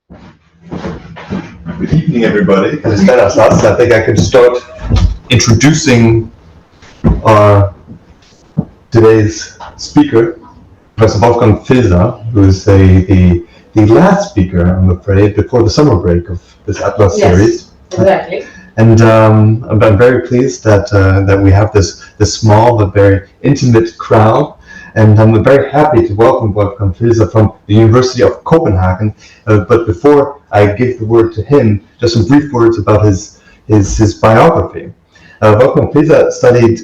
Good evening, everybody. I think I could start introducing our today's speaker, Professor Wolfgang Filser, who is the last speaker, I'm afraid, before the summer break of this Atlas series. Exactly. And I'm very pleased that we have this small but very intimate crowd. And I'm very happy to welcome Wolfgang Filser from the University of Copenhagen. But before I give the word to him, just some brief words about his biography. Wolfgang Filser studied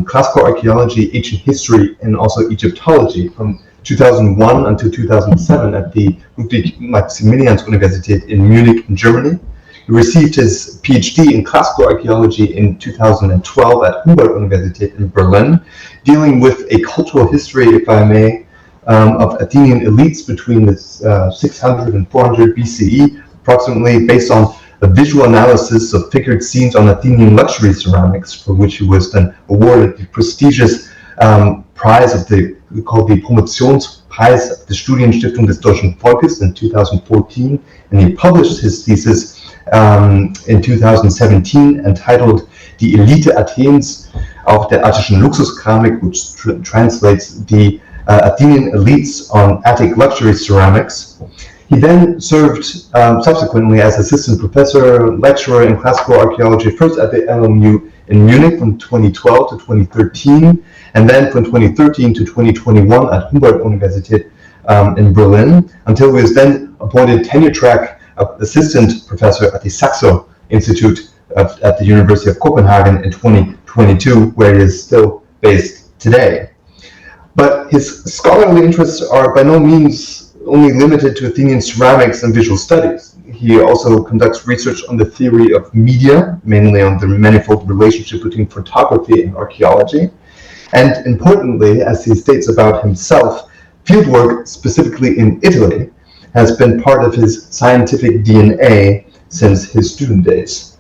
classical archaeology, ancient history, and also Egyptology from 2001 until 2007 at the Ludwig-Maximilians-Universität in Munich, in Germany. He received his PhD in classical archaeology in 2012 at Humboldt-Universität in Berlin, dealing with a cultural history, if I may, of Athenian elites between the 600 and 400 BCE, approximately based on a visual analysis of figured scenes on Athenian luxury ceramics, for which he was then awarded the prestigious prize called the Promotionspreis der Studienstiftung des Deutschen Volkes in 2014, and he published his thesis in 2017 entitled Die Elite Athens auf der attischen Luxuskeramik, which translates the Athenian elites on Attic luxury ceramics. He then served subsequently as assistant professor, lecturer in classical archaeology, first at the LMU in Munich from 2012 to 2013, and then from 2013 to 2021 at Humboldt-Universität in Berlin, until he was then appointed tenure-track assistant professor at the Saxo Institute at the University of Copenhagen in 2022, where he is still based today. But his scholarly interests are by no means only limited to Athenian ceramics and visual studies. He also conducts research on the theory of media, mainly on the manifold relationship between photography and archaeology. And importantly, as he states about himself, fieldwork, specifically in Italy, has been part of his scientific DNA since his student days.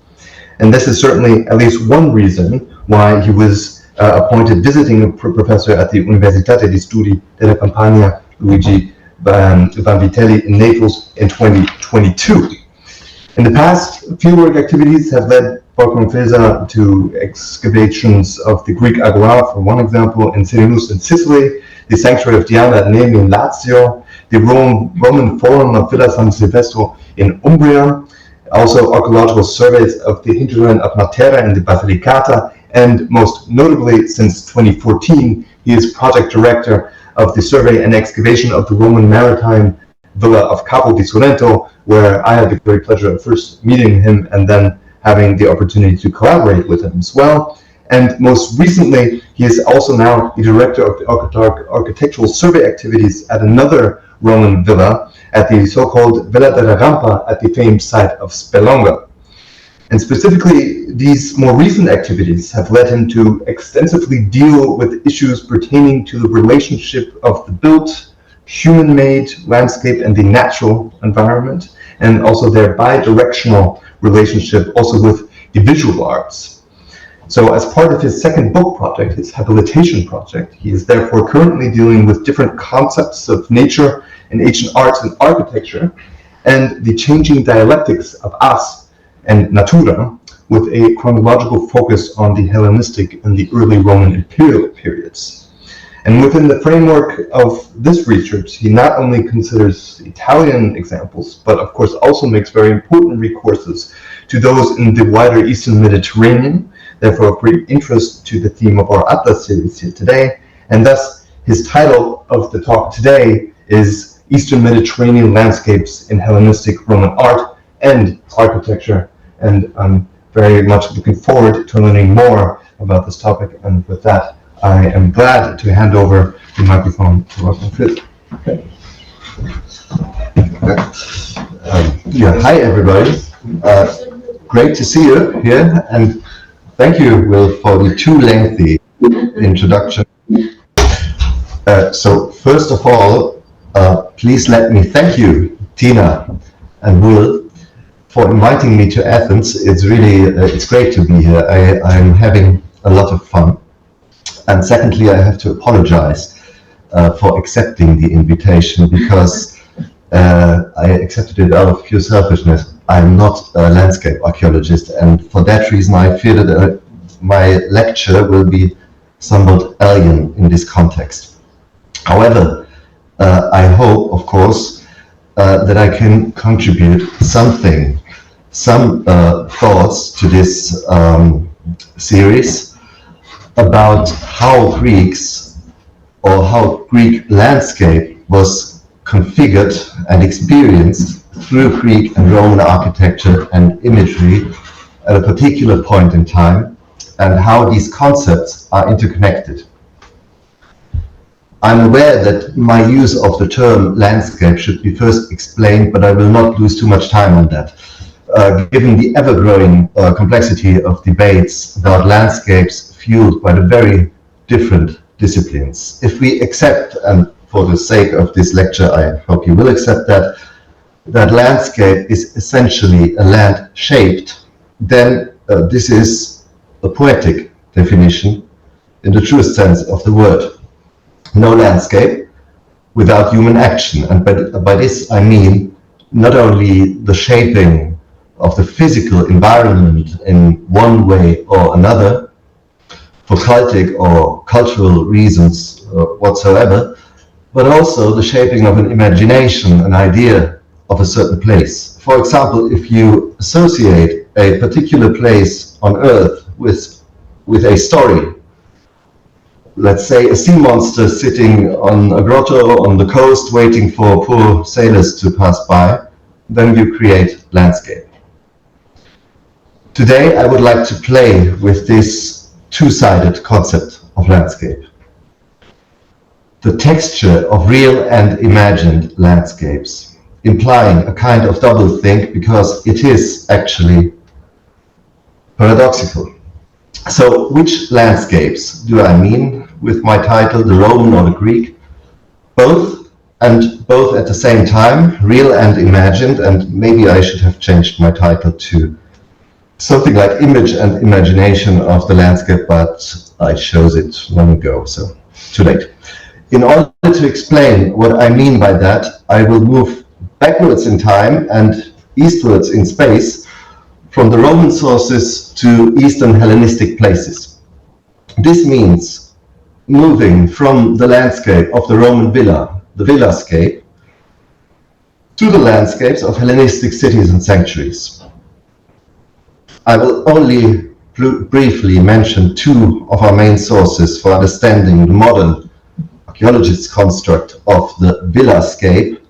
And this is certainly at least one reason why he was appointed visiting professor at the Universitate di Studi della Campania Luigi Vanvitelli in Naples in 2022. In the past, fieldwork activities have led Wolfgang Filser to excavations of the Greek Agora, for one example, in Selinus in Sicily, the sanctuary of Diana at Nemi in Lazio, the Roman Forum of Villa San Silvestro in Umbria, also archaeological surveys of the hinterland of Matera and the Basilicata, and most notably, since 2014, he is project director of the survey and excavation of the Roman maritime villa of Capo di Sorrento, where I had the great pleasure of first meeting him and then having the opportunity to collaborate with him as well. And most recently, he is also now the director of the architectural survey activities at another Roman villa, at the so-called Villa della Rampa at the famed site of Spelonga. And specifically, these more recent activities have led him to extensively deal with issues pertaining to the relationship of the built, human-made landscape and the natural environment, and also their bi-directional relationship also with the visual arts. So as part of his second book project, his habilitation project, he is therefore currently dealing with different concepts of nature and ancient arts and architecture, and the changing dialectics of ars and natura, with a chronological focus on the Hellenistic and the early Roman imperial periods. And within the framework of this research, he not only considers Italian examples, but of course also makes very important recourses to those in the wider Eastern Mediterranean, therefore of great interest to the theme of our Atlas series here today. And thus, his title of the talk today is Eastern Mediterranean Landscapes in Hellenistic-Roman Art and Architecture. And I'm very much looking forward to learning more about this topic. And with that, I am glad to hand over the microphone to Wolfgang Filser. Okay. Hi everybody. Great to see you here, and thank you, Will, for the too lengthy introduction. So first of all, please let me thank you, Tina and Will, for inviting me to Athens. It's really, it's great to be here. I'm having a lot of fun. And secondly, I have to apologize for accepting the invitation, because I accepted it out of pure selfishness. I'm not a landscape archaeologist, and for that reason I fear that my lecture will be somewhat alien in this context. However, I hope, of course, that I can contribute something, some thoughts to this series about how Greeks, or how Greek landscape was configured and experienced through Greek and Roman architecture and imagery at a particular point in time, and how these concepts are interconnected. I'm aware that my use of the term landscape should be first explained, but I will not lose too much time on that. Given the ever-growing complexity of debates about landscapes fueled by the very different disciplines. If we accept, and for the sake of this lecture I hope you will accept that landscape is essentially a land shaped, then this is a poetic definition in the truest sense of the word. No landscape without human action, and by this I mean not only the shaping of the physical environment in one way or another, for cultic or cultural reasons whatsoever, but also the shaping of an imagination, an idea of a certain place. For example, if you associate a particular place on Earth with a story, let's say a sea monster sitting on a grotto on the coast waiting for poor sailors to pass by, then you create landscape. Today I would like to play with this two-sided concept of landscape. The texture of real and imagined landscapes, implying a kind of doublethink because it is actually paradoxical. So which landscapes do I mean with my title, the Roman or the Greek? Both, and both at the same time, real and imagined, and maybe I should have changed my title to something like image and imagination of the landscape, but I chose it long ago, so too late. In order to explain what I mean by that, I will move backwards in time and eastwards in space from the Roman sources to Eastern Hellenistic places. This means moving from the landscape of the Roman villa, the villascape, to the landscapes of Hellenistic cities and sanctuaries. I will only briefly mention two of our main sources for understanding the modern archaeologist's construct of the villascape,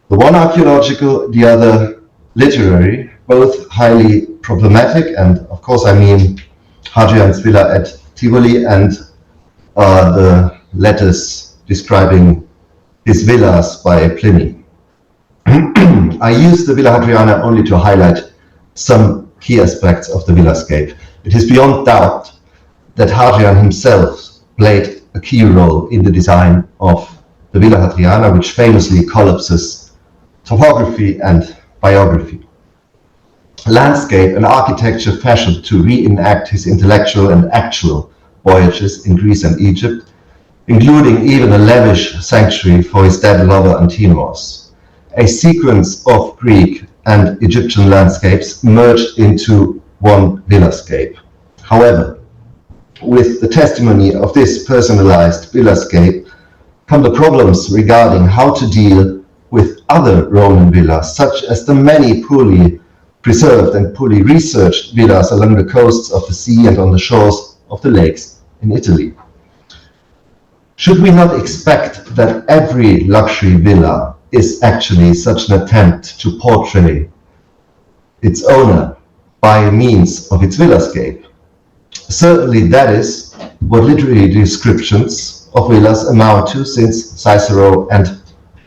the one archaeological, the other literary, both highly problematic, and of course I mean Hadrian's villa at Tivoli and the letters describing his villas by Pliny. I use the Villa Hadriana only to highlight some key aspects of the villascape. It is beyond doubt that Hadrian himself played a key role in the design of the Villa Hadriana, which famously collapses topography and biography. Landscape and architecture fashioned to reenact his intellectual and actual voyages in Greece and Egypt, including even a lavish sanctuary for his dead lover Antinous. A sequence of Greek and Egyptian landscapes merged into one villascape. However, with the testimony of this personalized villascape come the problems regarding how to deal with other Roman villas, such as the many poorly preserved and poorly researched villas along the coasts of the sea and on the shores of the lakes in Italy. Should we not expect that every luxury villa is actually such an attempt to portray its owner by means of its villascape? Certainly that is what literary descriptions of villas amount to since Cicero and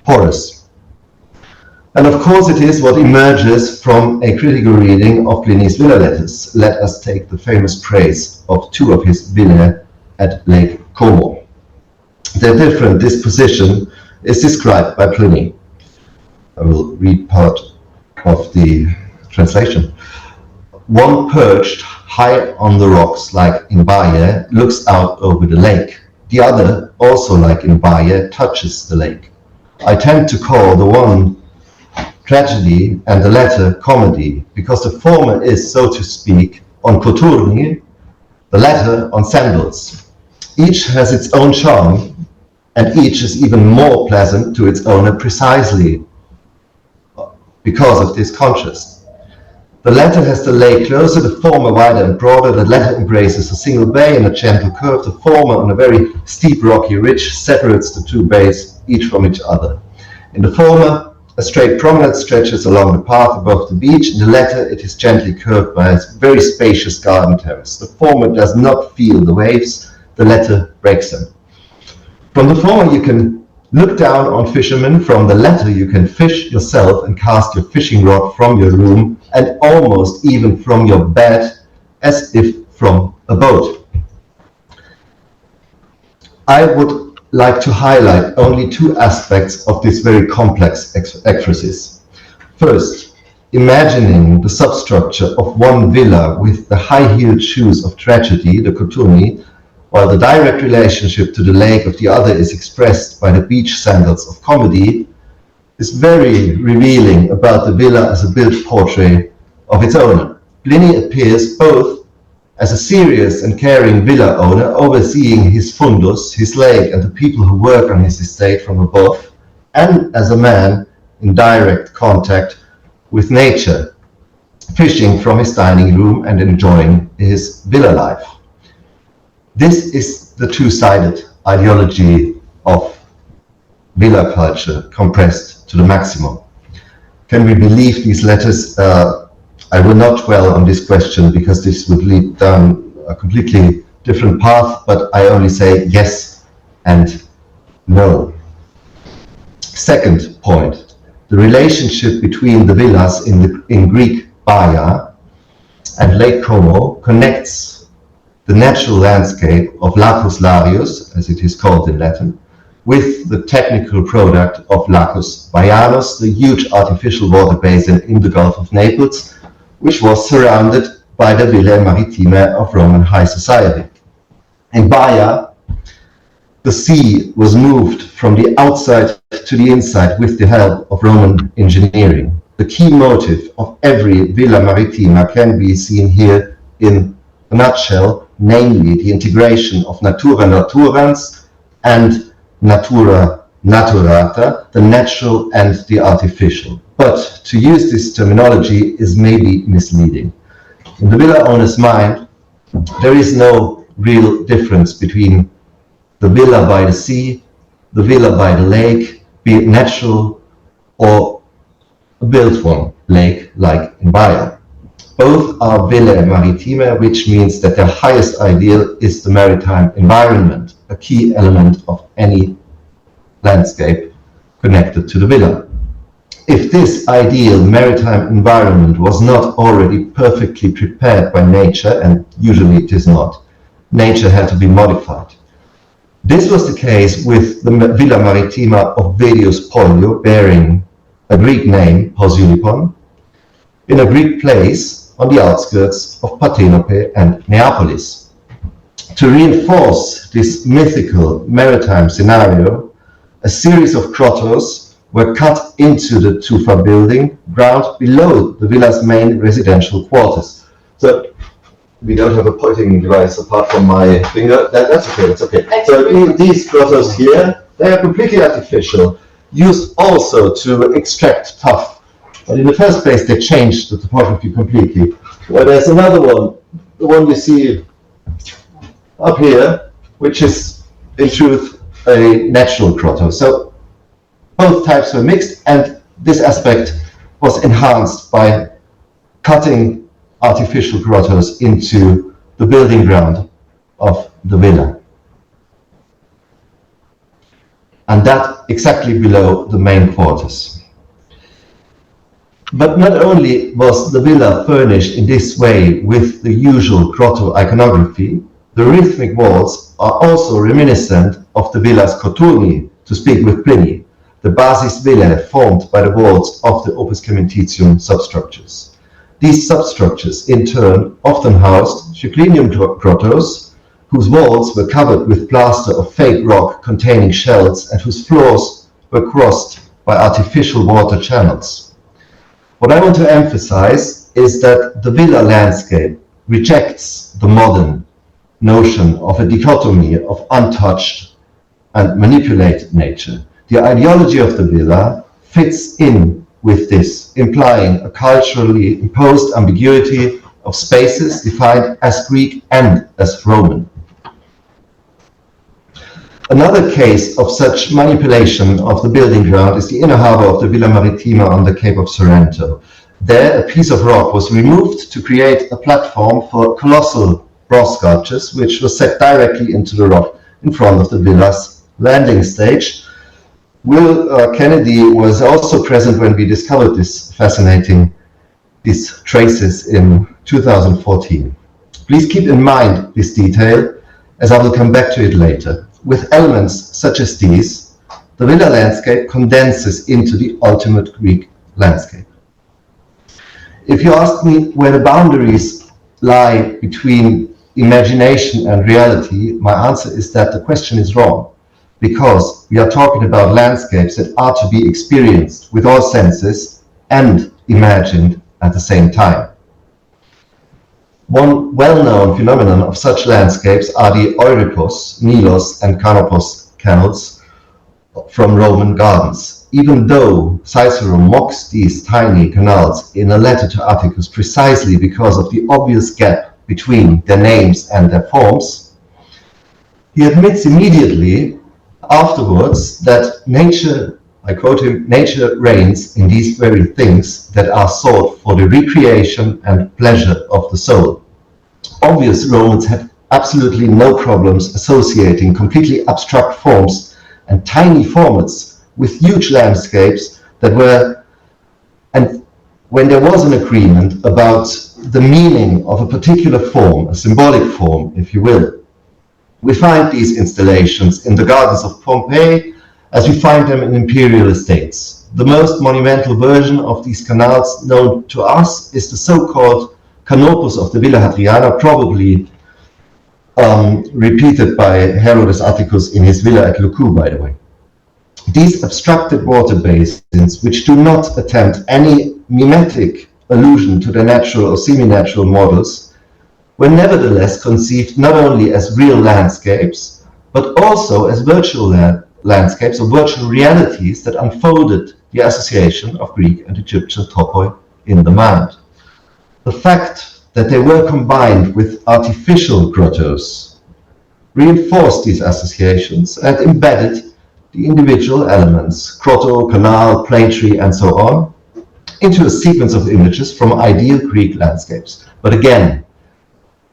Horace. And of course it is what emerges from a critical reading of Pliny's villa letters. Let us take the famous praise of two of his villae at Lake Como. Their different disposition is described by Pliny. I will read part of the translation. One perched high on the rocks like in Baye looks out over the lake. The other, also like in Baye, touches the lake. I tend to call the one tragedy and the latter comedy, because the former is, so to speak, on coturni, the latter on sandals. Each has its own charm, and each is even more pleasant to its owner precisely because of this contrast. The latter has the lake closer, the former wider and broader. The latter embraces a single bay and a gentle curve. The former, on a very steep rocky ridge, separates the two bays, each from each other. In the former, a straight promenade stretches along the path above the beach. In the latter, it is gently curved by a very spacious garden terrace. The former does not feel the waves, the latter breaks them. From the former, you can look down on fishermen. From the latter, you can fish yourself and cast your fishing rod from your room and almost even from your bed, as if from a boat. I would like to highlight only two aspects of this very complex ekphrasis. First, imagining the substructure of one villa with the high-heeled shoes of tragedy, the coturni, while the direct relationship to the lake of the other is expressed by the beach sandals of comedy, is very revealing about the villa as a built portrait of its owner. Pliny appears both as a serious and caring villa owner, overseeing his fundus, his lake, and the people who work on his estate from above, and as a man in direct contact with nature, fishing from his dining room and enjoying his villa life. This is the two-sided ideology of villa culture compressed to the maximum. Can we believe these letters? I will not dwell on this question because this would lead down a completely different path, but I only say yes and no. Second point, the relationship between the villas in Greek Baia and Lake Como connects the natural landscape of Lacus Larius, as it is called in Latin, with the technical product of Lacus Baianus, the huge artificial water basin in the Gulf of Naples, which was surrounded by the Villae Maritime of Roman high society. In Baia, the sea was moved from the outside to the inside with the help of Roman engineering. The key motive of every Villa Maritima can be seen here in a nutshell, namely the integration of natura naturans and natura naturata, the natural and the artificial. But to use this terminology is maybe misleading. In the villa owner's mind, there is no real difference between the villa by the sea, the villa by the lake, be it natural or a built one, lake like in Baia. Both are villae maritime, which means that their highest ideal is the maritime environment, a key element of any landscape connected to the villa. If this ideal maritime environment was not already perfectly prepared by nature, and usually it is not, nature had to be modified. This was the case with the Villa Maritima of Vedius Pollio, bearing a Greek name, Posyolipon, in a Greek place on the outskirts of Partenope and Neapolis. To reinforce this mythical maritime scenario, a series of grottos were cut into the tufa building ground below the villa's main residential quarters. So we don't have a pointing device apart from my finger. That's okay, that's okay. So these grottos here, they are completely artificial, used also to extract tuff. But in the first place, they changed the topography completely. Well, there's another one, the one you see up here, which is in truth a natural grotto. So both types were mixed, and this aspect was enhanced by cutting artificial grottos into the building ground of the villa. And that exactly below the main quarters. But not only was the villa furnished in this way with the usual grotto iconography, the rhythmic walls are also reminiscent of the villa's coturni, to speak with Pliny, the basis villae formed by the walls of the Opus Caementitium substructures. These substructures, in turn, often housed triclinium grottos, whose walls were covered with plaster of fake rock containing shells and whose floors were crossed by artificial water channels. What I want to emphasize is that the villa landscape rejects the modern notion of a dichotomy of untouched and manipulated nature. The ideology of the villa fits in with this, implying a culturally imposed ambiguity of spaces defined as Greek and as Roman. Another case of such manipulation of the building ground is the inner harbor of the Villa Maritima on the Cape of Sorrento. There, a piece of rock was removed to create a platform for colossal bronze sculptures, which was set directly into the rock in front of the villa's landing stage. Will Kennedy was also present when we discovered these traces in 2014. Please keep in mind this detail, as I will come back to it later. With elements such as these, the villa landscape condenses into the ultimate Greek landscape. If you ask me where the boundaries lie between imagination and reality, my answer is that the question is wrong, because we are talking about landscapes that are to be experienced with all senses and imagined at the same time. One well-known phenomenon of such landscapes are the Euripos, Nilos, and Canopos canals from Roman gardens. Even though Cicero mocks these tiny canals in a letter to Atticus precisely because of the obvious gap between their names and their forms, he admits immediately afterwards that nature, I quote him, nature reigns in these very things that are sought for the recreation and pleasure of the soul. Obvious Romans had absolutely no problems associating completely abstract forms and tiny formats with huge landscapes that were, and when there was an agreement about the meaning of a particular form, a symbolic form, if you will, we find these installations in the gardens of Pompeii as we find them in imperial estates. The most monumental version of these canals known to us is the so-called Canopus of the Villa Hadriana, probably repeated by Herodes Atticus in his villa at Loucou, by the way. These abstracted water basins, which do not attempt any mimetic allusion to the natural or semi-natural models, were nevertheless conceived not only as real landscapes, but also as virtual landscapes or virtual realities that unfolded the association of Greek and Egyptian topoi in the mind. The fact that they were combined with artificial grottos reinforced these associations and embedded the individual elements, grotto, canal, plane tree, and so on, into a sequence of images from ideal Greek landscapes. But again,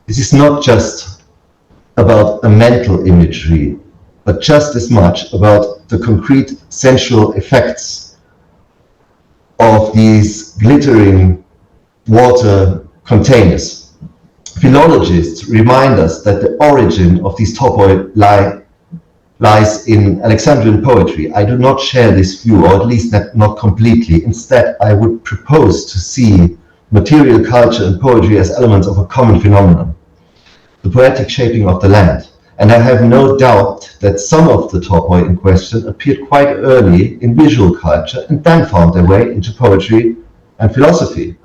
this is not just about a mental imagery, but just as much about the concrete sensual effects of these glittering water containers. Philologists remind us that the origin of these topoi lies in Alexandrian poetry. I do not share this view, or at least not completely. Instead, I would propose to see material culture and poetry as elements of a common phenomenon, the poetic shaping of the land. And I have no doubt that some of the topoi in question appeared quite early in visual culture and then found their way into poetry and philosophy.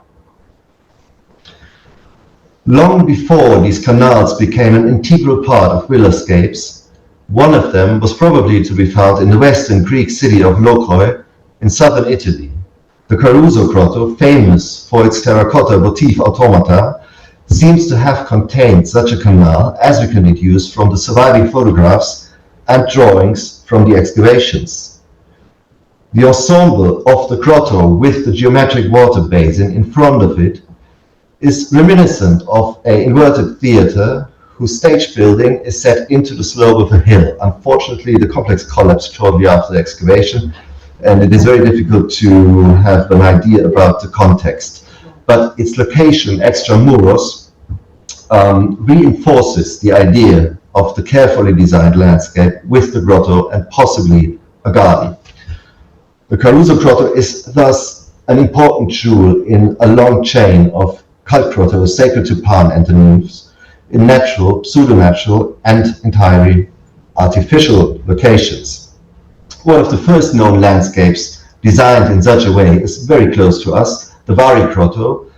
Long before these canals became an integral part of villascapes, one of them was probably to be found in the western Greek city of Lochroi in southern Italy. The Caruso Grotto, famous for its terracotta votive automata, seems to have contained such a canal, as we can deduce from the surviving photographs and drawings from the excavations. The ensemble of the grotto with the geometric water basin in front of it is reminiscent of an inverted theater whose stage building is set into the slope of a hill. Unfortunately, the complex collapsed shortly after the excavation, and it is very difficult to have an idea about the context. But its location extramuros reinforces the idea of the carefully designed landscape with the grotto and possibly a garden. The Caruso Grotto is thus an important jewel in a long chain of cult grottos sacred to Pan and the nymphs in natural, pseudo-natural, and entirely artificial locations. One of the first known landscapes designed in such a way is very close to us, the Vari Grotto,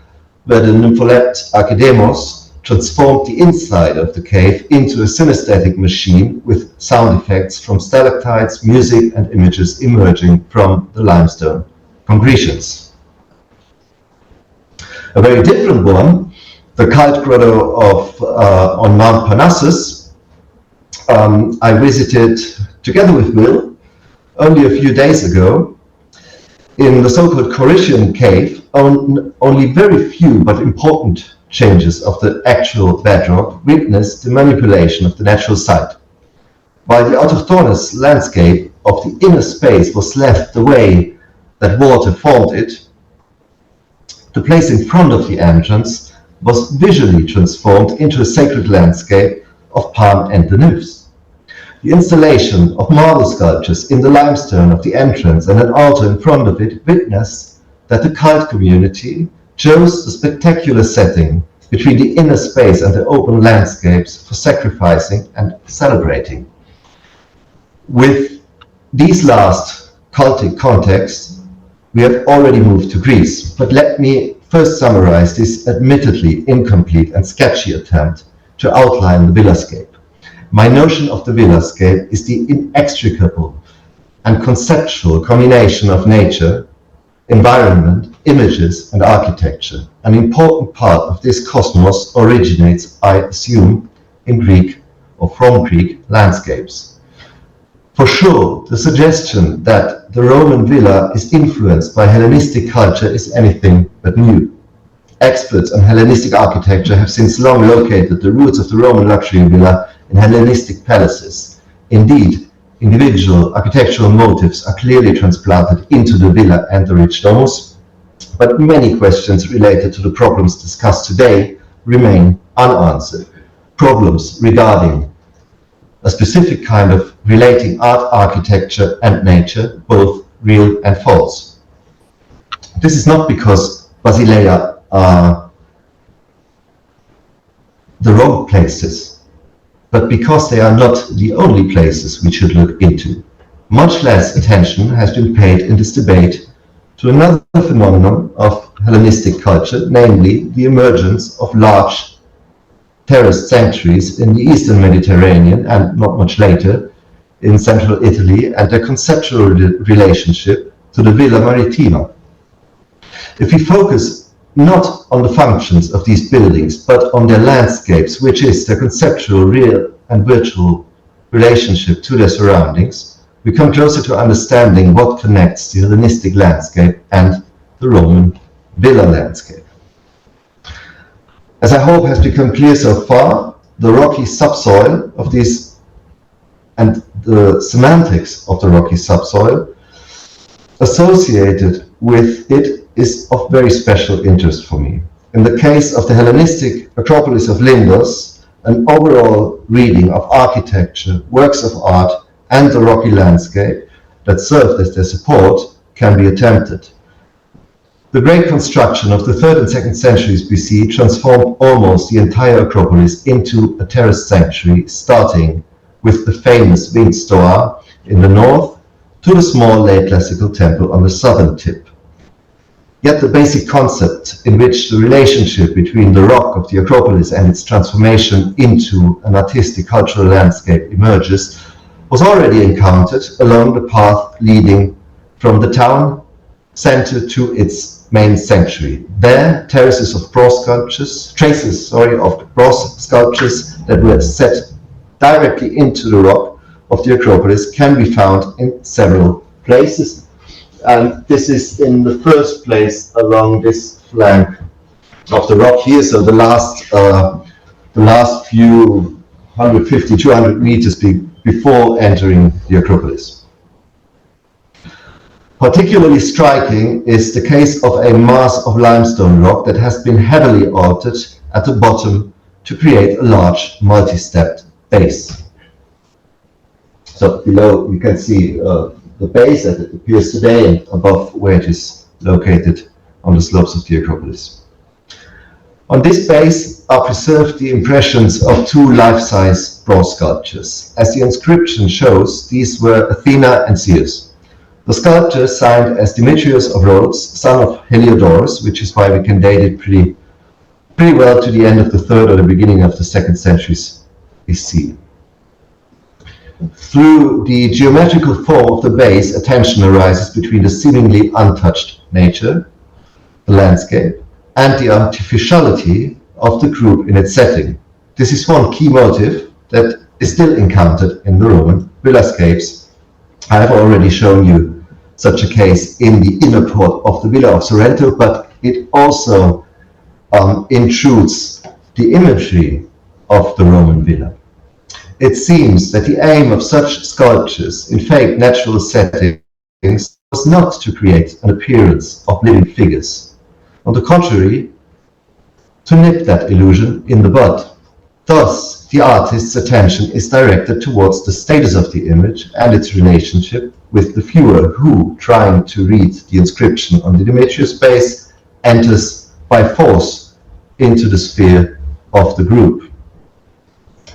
where the nympholept Archidemos transformed the inside of the cave into a synesthetic machine with sound effects from stalactites, music, and images emerging from the limestone concretions. A very different one, the cult grotto on Mount Parnassus, I visited together with Will only a few days ago. In the so-called Corinthian cave, only very few but important changes of the actual bedrock witnessed the manipulation of the natural site. While the autochthonous landscape of the inner space was left the way that water formed it, the place in front of the entrance was visually transformed into a sacred landscape of Pan and the nymphs. The installation of marble sculptures in the limestone of the entrance and an altar in front of it witnessed that the cult community chose the spectacular setting between the inner space and the open landscapes for sacrificing and celebrating. With these last cultic contexts, we have already moved to Greece, but let me first summarize this admittedly incomplete and sketchy attempt to outline the villascape. My notion of the villascape is the inextricable and conceptual combination of nature, environment, images, and architecture. An important part of this cosmos originates, I assume, in Greek or from Greek landscapes. For sure, the suggestion that the Roman villa is influenced by Hellenistic culture is anything but new. Experts on Hellenistic architecture have since long located the roots of the Roman luxury villa in Hellenistic palaces. Indeed, individual architectural motifs are clearly transplanted into the villa and the rich domus, but many questions related to the problems discussed today remain unanswered. Problems regarding a specific kind of relating art, architecture, and nature, both real and false. This is not because basileia are the wrong places, but because they are not the only places we should look into. Much less attention has been paid in this debate to another phenomenon of Hellenistic culture, namely the emergence of large terraced sanctuaries in the eastern Mediterranean and not much later in central Italy, and their conceptual relationship to the Villa Maritima. If we focus not on the functions of these buildings, but on their landscapes, which is their conceptual, real and virtual relationship to their surroundings, we come closer to understanding what connects the Hellenistic landscape and the Roman villa landscape. As I hope has become clear so far, the rocky subsoil of these and the semantics of the rocky subsoil associated with it is of very special interest for me. In the case of the Hellenistic Acropolis of Lindos, an overall reading of architecture, works of art, and the rocky landscape that served as their support can be attempted. The great construction of the 3rd and 2nd centuries BC transformed almost the entire Acropolis into a terraced sanctuary, starting with the famous winged stoa in the north to the small late classical temple on the southern tip. Yet the basic concept in which the relationship between the rock of the Acropolis and its transformation into an artistic cultural landscape emerges was already encountered along the path leading from the town center to its main sanctuary. There, traces of bronze sculptures that were set directly into the rock of the Acropolis can be found in several places. And this is in the first place along this flank of the rock here. So the last few 150, 200 meters before entering the Acropolis. Particularly striking is the case of a mass of limestone rock that has been heavily altered at the bottom to create a large multi-stepped base. So below you can see the base as it appears today, and above where it is located on the slopes of the Acropolis. On this base are preserved the impressions of two life-size bronze sculptures. As the inscription shows, these were Athena and Zeus. The sculpture signed as Demetrius of Rhodes, son of Heliodorus, which is why we can date it pretty well to the end of the 3rd or the beginning of the 2nd centuries BC. Through the geometrical form of the base, a tension arises between the seemingly untouched nature, the landscape, and the artificiality of the group in its setting. This is one key motive that is still encountered in the Roman villascapes. I have already shown you such a case in the inner port of the Villa of Sorrento, but it also intrudes the imagery of the Roman villa. It seems that the aim of such sculptures in fake natural settings was not to create an appearance of living figures. On the contrary, to nip that illusion in the bud. Thus, the artist's attention is directed towards the status of the image and its relationship with the viewer who, trying to read the inscription on the Demetrius base, enters by force into the sphere of the group.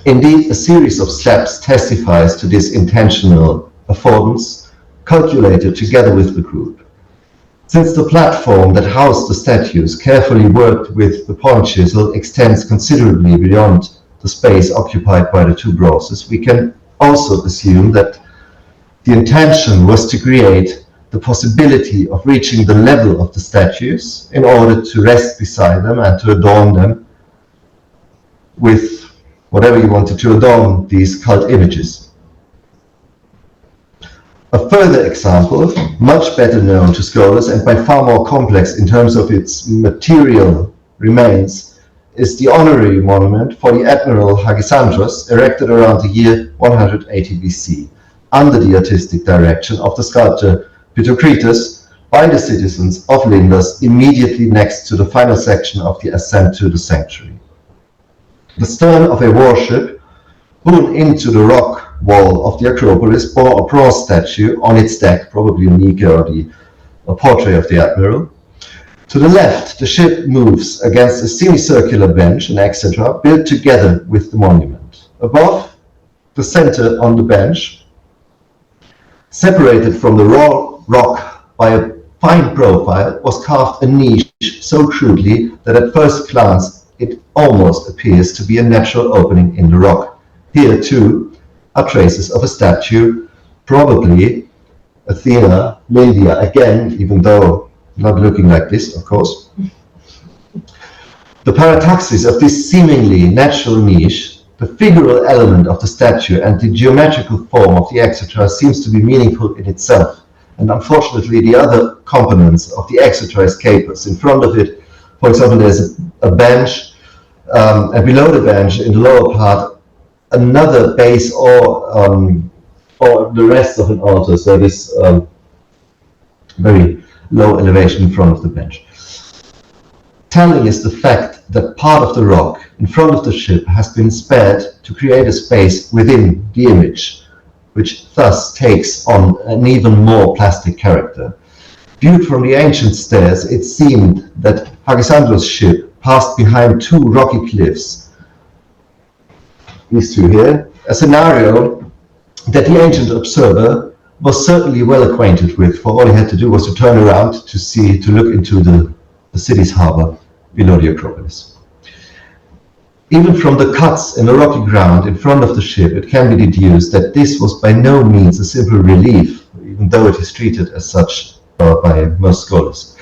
Indeed, a series of steps testifies to this intentional affordance, calculated together with the group. Since the platform that housed the statues, carefully worked with the point chisel, extends considerably beyond the space occupied by the two bronzes, we can also assume that the intention was to create the possibility of reaching the level of the statues in order to rest beside them and to adorn them with whatever you wanted to adorn these cult images. A further example, much better known to scholars and by far more complex in terms of its material remains, is the honorary monument for the Admiral Hagisandros, erected around the year 180 BC, under the artistic direction of the sculptor Pythokritos, by the citizens of Lindos, immediately next to the final section of the ascent to the sanctuary. The stern of a warship, hewn into the rock wall of the Acropolis, bore a bronze statue on its deck, probably a Nike or a portrait of the admiral. To the left, the ship moves against a semicircular bench, an etc., built together with the monument. Above, the center on the bench, separated from the raw rock by a fine profile, was carved a niche so crudely that at first glance it almost appears to be a natural opening in the rock. Here, too, are traces of a statue, probably Athena, Lydia, again, even though not looking like this, of course. The parataxis of this seemingly natural niche, the figural element of the statue and the geometrical form of the etc. seems to be meaningful in itself. And unfortunately, the other components of the etc. escape us. In front of it, for example, there's a bench, and below the bench, in the lower part, another base or the rest of an altar. So this very low elevation in front of the bench. Telling is the fact that part of the rock in front of the ship has been spared to create a space within the image, which thus takes on an even more plastic character. Viewed from the ancient stairs, it seemed that Hagisandros' ship passed behind two rocky cliffs, these two here, a scenario that the ancient observer was certainly well acquainted with, for all he had to do was to turn around to look into the city's harbor below the Acropolis. Even from the cuts in the rocky ground in front of the ship, it can be deduced that this was by no means a simple relief, even though it is treated as such by most scholars.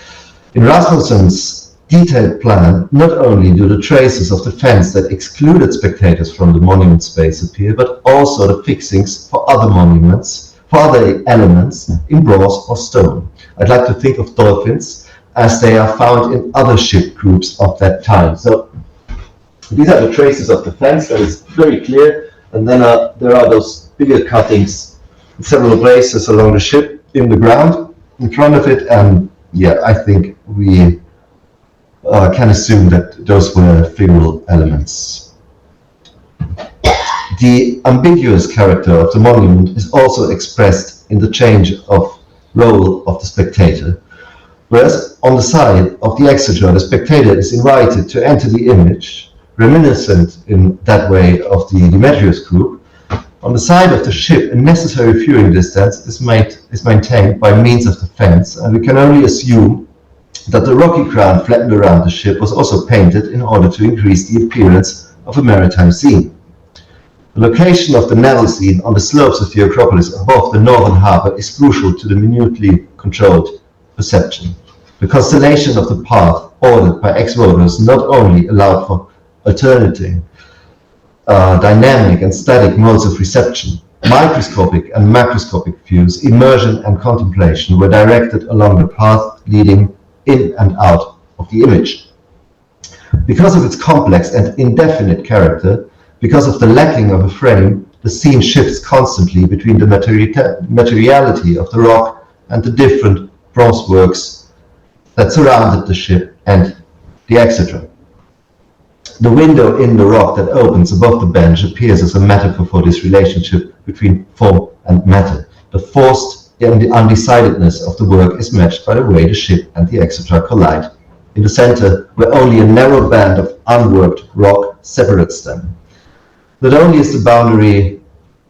In Rasmussen's detailed plan, not only do the traces of the fence that excluded spectators from the monument space appear, but also the fixings for other monuments, for other elements in bronze or stone. I'd like to think of dolphins as they are found in other ship groups of that time. So these are the traces of the fence, that is very clear, and then there are those bigger cuttings in several places along the ship in the ground in front of it, and yeah, I think we can assume that those were figural elements. The ambiguous character of the monument is also expressed in the change of role of the spectator. Whereas on the side of the exeter, the spectator is invited to enter the image, reminiscent in that way of the Demetrius group. On the side of the ship, a necessary viewing distance is maintained by means of the fence, and we can only assume that the rocky ground flattened around the ship was also painted in order to increase the appearance of a maritime scene. The location of the naval scene on the slopes of the Acropolis above the northern harbour is crucial to the minutely controlled perception. The constellation of the path ordered by ex-voters not only allowed for alternating dynamic and static modes of reception, microscopic and macroscopic views, immersion and contemplation were directed along the path leading in and out of the image. Because of its complex and indefinite character, because of the lacking of a frame, the scene shifts constantly between the materiality of the rock and the different bronze works that surrounded the ship and the etc. The window in the rock that opens above the bench appears as a metaphor for this relationship between form and matter. The forced undecidedness of the work is matched by the way the ship and the etc. collide. In the center, where only a narrow band of unworked rock separates them. Not only is the boundary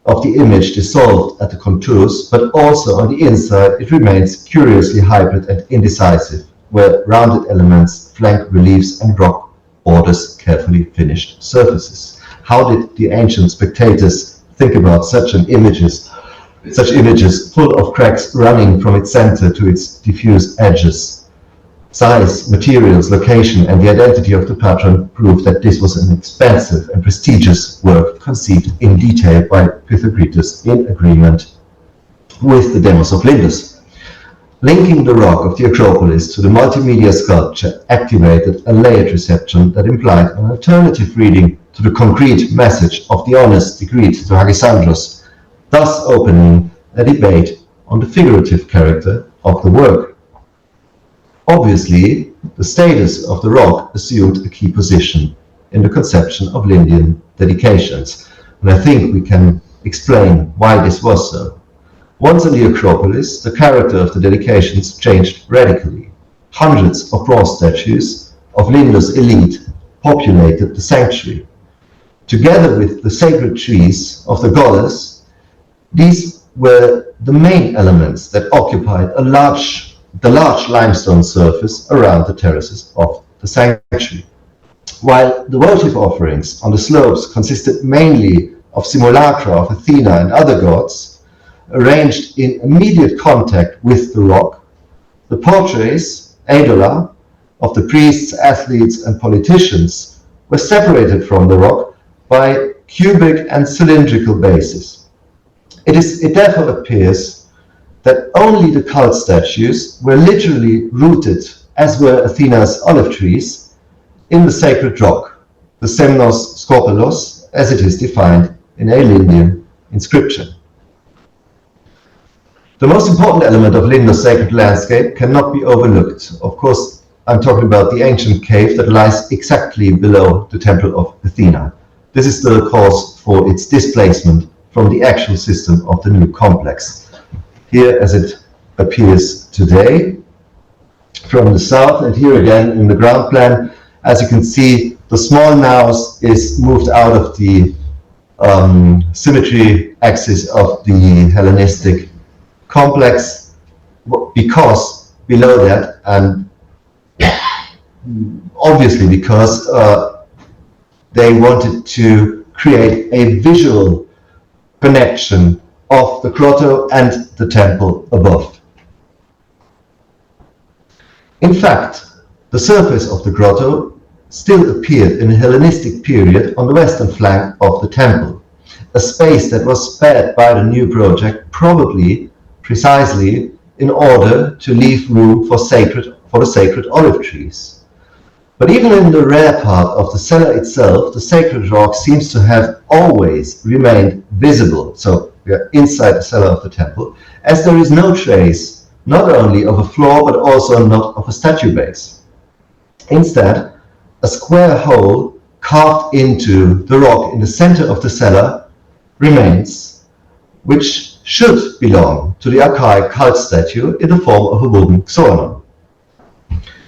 of the image dissolved at the contours, but also on the inside it remains curiously hybrid and indecisive, where rounded elements flank reliefs and rock borders carefully finished surfaces. How did the ancient spectators think about such images full of cracks running from its center to its diffuse edges? Size, materials, location, and the identity of the patron prove that this was an expensive and prestigious work conceived in detail by Pythagoras in agreement with the demos of Lindus. Linking the rock of the Acropolis to the multimedia sculpture activated a layered reception that implied an alternative reading to the concrete message of the honest decreed to Hagisandros, thus opening a debate on the figurative character of the work. Obviously, the status of the rock assumed a key position in the conception of Lindian dedications, and I think we can explain why this was so. Once on the Acropolis, the character of the dedications changed radically. Hundreds of bronze statues of Lindus' elite populated the sanctuary. Together with the sacred trees of the goddess, these were the main elements that occupied the large limestone surface around the terraces of the sanctuary. While the votive offerings on the slopes consisted mainly of simulacra of Athena and other gods, arranged in immediate contact with the rock, the portraits, aidola, of the priests, athletes, and politicians were separated from the rock by cubic and cylindrical bases. It therefore appears that only the cult statues were literally rooted, as were Athena's olive trees, in the sacred rock, the Semnos Scopelos, as it is defined in a Lindian inscription. The most important element of Lindus' sacred landscape cannot be overlooked. Of course, I'm talking about the ancient cave that lies exactly below the Temple of Athena. This is the cause for its displacement from the actual system of the new complex. Here, as it appears today, from the south, and here again in the ground plan, as you can see, the small naos is moved out of the symmetry axis of the Hellenistic complex, because below that, and obviously because they wanted to create a visual connection of the grotto and the temple above. In fact, the surface of the grotto still appeared in the Hellenistic period on the western flank of the temple, a space that was spared by the new project probably precisely in order to leave room for the sacred olive trees. But even in the rear part of the cellar itself, the sacred rock seems to have always remained visible. So we are inside the cellar of the temple, as there is no trace, not only of a floor, but also not of a statue base. Instead, a square hole carved into the rock in the center of the cellar remains, which should belong to the archaic cult statue in the form of a wooden xoanon.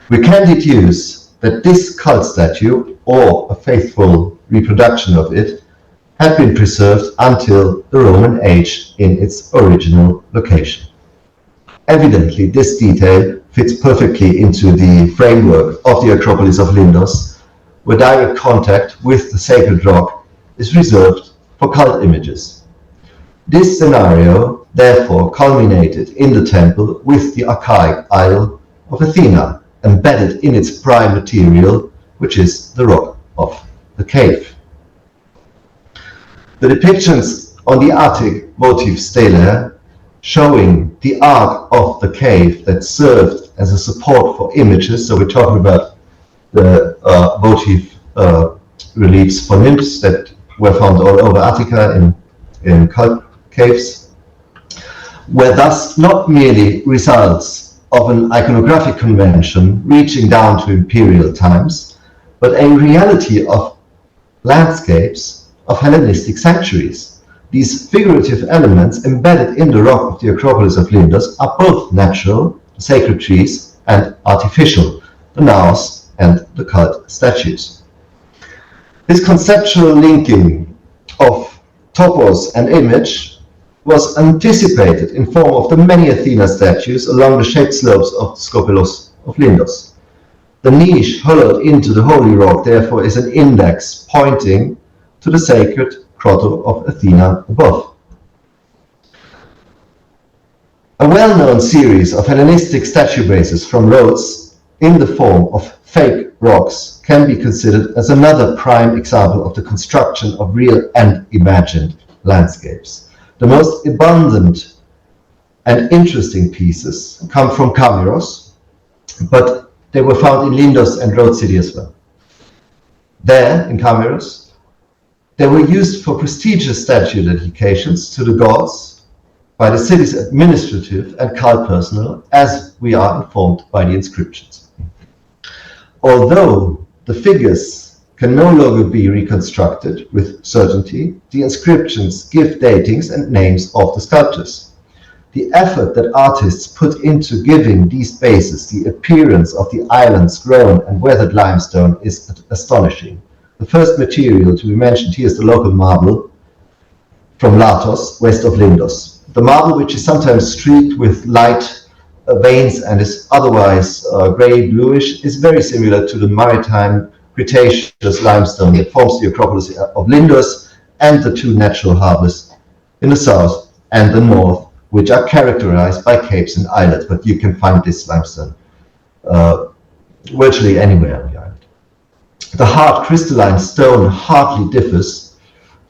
We can deduce that this cult statue or a faithful reproduction of it, had been preserved until the Roman age in its original location. Evidently, this detail fits perfectly into the framework of the Acropolis of Lindos, where direct contact with the sacred rock is reserved for cult images. This scenario therefore culminated in the temple with the archaic idol of Athena, embedded in its prime material, which is the rock of the cave. The depictions on the Attic votive stele showing the arc of the cave that served as a support for images, so we're talking about the votive reliefs for nymphs that were found all over Attica in cult caves, were thus not merely results of an iconographic convention reaching down to imperial times, but a reality of landscapes of Hellenistic sanctuaries. These figurative elements embedded in the rock of the Acropolis of Lindos are both natural, the sacred trees, and artificial, the naos and the cult statues. This conceptual linking of topos and image was anticipated in form of the many Athena statues along the shaped slopes of the Scopelos of Lindos. The niche hollowed into the holy rock therefore is an index pointing to the sacred grotto of Athena above. A well-known series of Hellenistic statue bases from Rhodes in the form of fake rocks can be considered as another prime example of the construction of real and imagined landscapes. The most abundant and interesting pieces come from Camiros, but they were found in Lindos and Rhodes City as well. There, in Camiros, they were used for prestigious statue dedications to the gods by the city's administrative and cult personnel, as we are informed by the inscriptions. Although the figures can no longer be reconstructed with certainty, the inscriptions give datings and names of the sculptors. The effort that artists put into giving these bases the appearance of the island's grown and weathered limestone is astonishing. The first material to be mentioned here is the local marble from Latos, west of Lindos. The marble, which is sometimes streaked with light veins and is otherwise grey-bluish, is very similar to the maritime Cretaceous limestone that forms the Acropolis of Lindos and the two natural harbors in the south and the north, which are characterized by capes and islets, but you can find this limestone virtually anywhere on the island. The hard crystalline stone hardly differs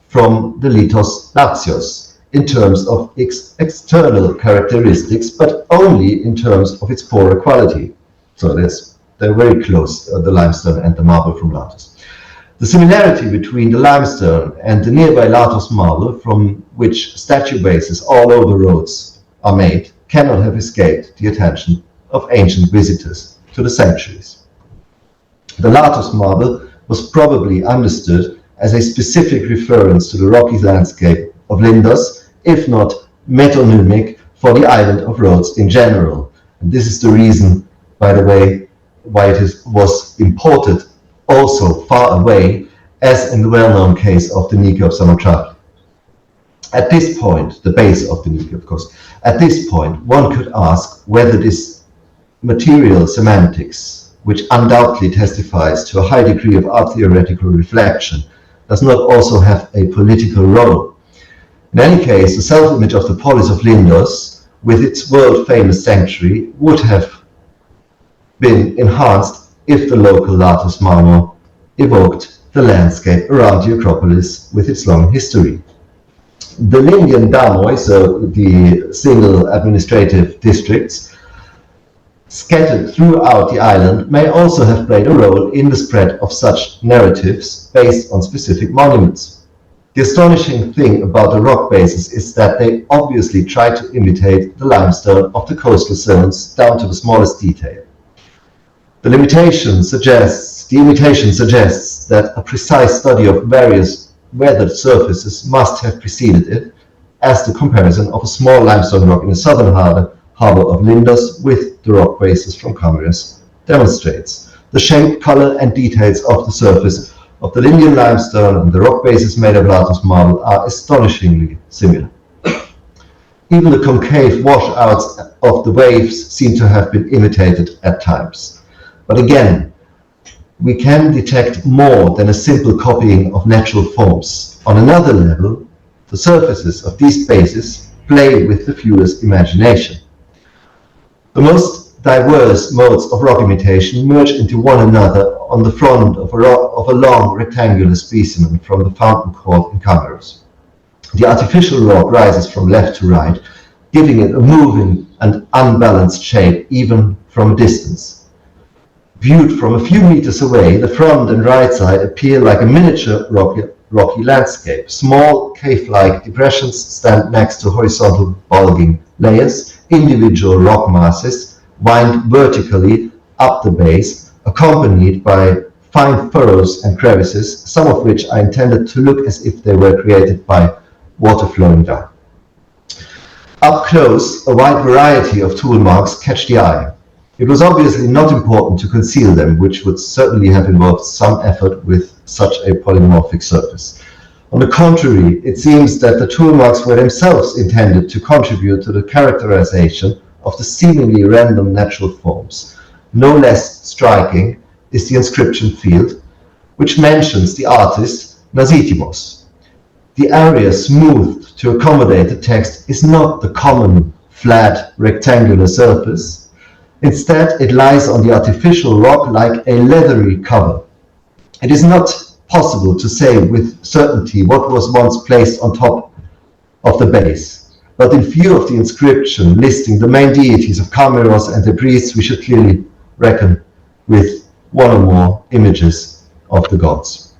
from the Litos Latios in terms of its external characteristics, but only in terms of its poorer quality. So they're very close, the limestone and the marble from Latos. The similarity between the limestone and the nearby Latos marble, from which statue bases all over Rhodes are made, cannot have escaped the attention of ancient visitors to the sanctuaries. The Latos marble was probably understood as a specific reference to the rocky landscape of Lindos, if not metonymic for the island of Rhodes in general. And this is the reason, by the way, why it was imported also far away, as in the well-known case of the Nike of Samothrace. At this point, the base of the Nike, of course, at this point, one could ask whether this material semantics, which undoubtedly testifies to a high degree of art theoretical reflection, does not also have a political role. In any case, the self-image of the polis of Lindos, with its world-famous sanctuary, would have been enhanced if the local Latos marble evoked the landscape around the Acropolis with its long history. The Lindian Damoi, so the single administrative districts scattered throughout the island, may also have played a role in the spread of such narratives based on specific monuments. The astonishing thing about the rock bases is that they obviously try to imitate the limestone of the coastal zones down to the smallest detail. The imitation suggests that a precise study of various weathered surfaces must have preceded it, as the comparison of a small limestone rock in the southern harbor of Lindos with the rock bases from Camiros demonstrates. The shape, color, and details of the surface of the Lindian limestone and the rock bases made of Latus marble are astonishingly similar. Even the concave washouts of the waves seem to have been imitated at times. But again, we can detect more than a simple copying of natural forms. On another level, the surfaces of these bases play with the viewer's imagination. The most diverse modes of rock imitation merge into one another on the front of a long rectangular specimen from the fountain court in Camaros. The artificial rock rises from left to right, giving it a moving and unbalanced shape even from a distance. Viewed from a few meters away, the front and right side appear like a miniature rocky landscape. Small cave-like depressions stand next to horizontal bulging layers. Individual rock masses wind vertically up the base, accompanied by fine furrows and crevices, some of which are intended to look as if they were created by water flowing down. Up close, a wide variety of tool marks catch the eye. It was obviously not important to conceal them, which would certainly have involved some effort with such a polymorphic surface. On the contrary, it seems that the tool marks were themselves intended to contribute to the characterization of the seemingly random natural forms. No less striking is the inscription field, which mentions the artist Nasitimos. The area smoothed to accommodate the text is not the common flat rectangular surface. Instead, it lies on the artificial rock like a leathery cover. It is not possible to say with certainty what was once placed on top of the base, but in view of the inscription listing the main deities of Camaros and the priests, we should clearly reckon with one or more images of the gods.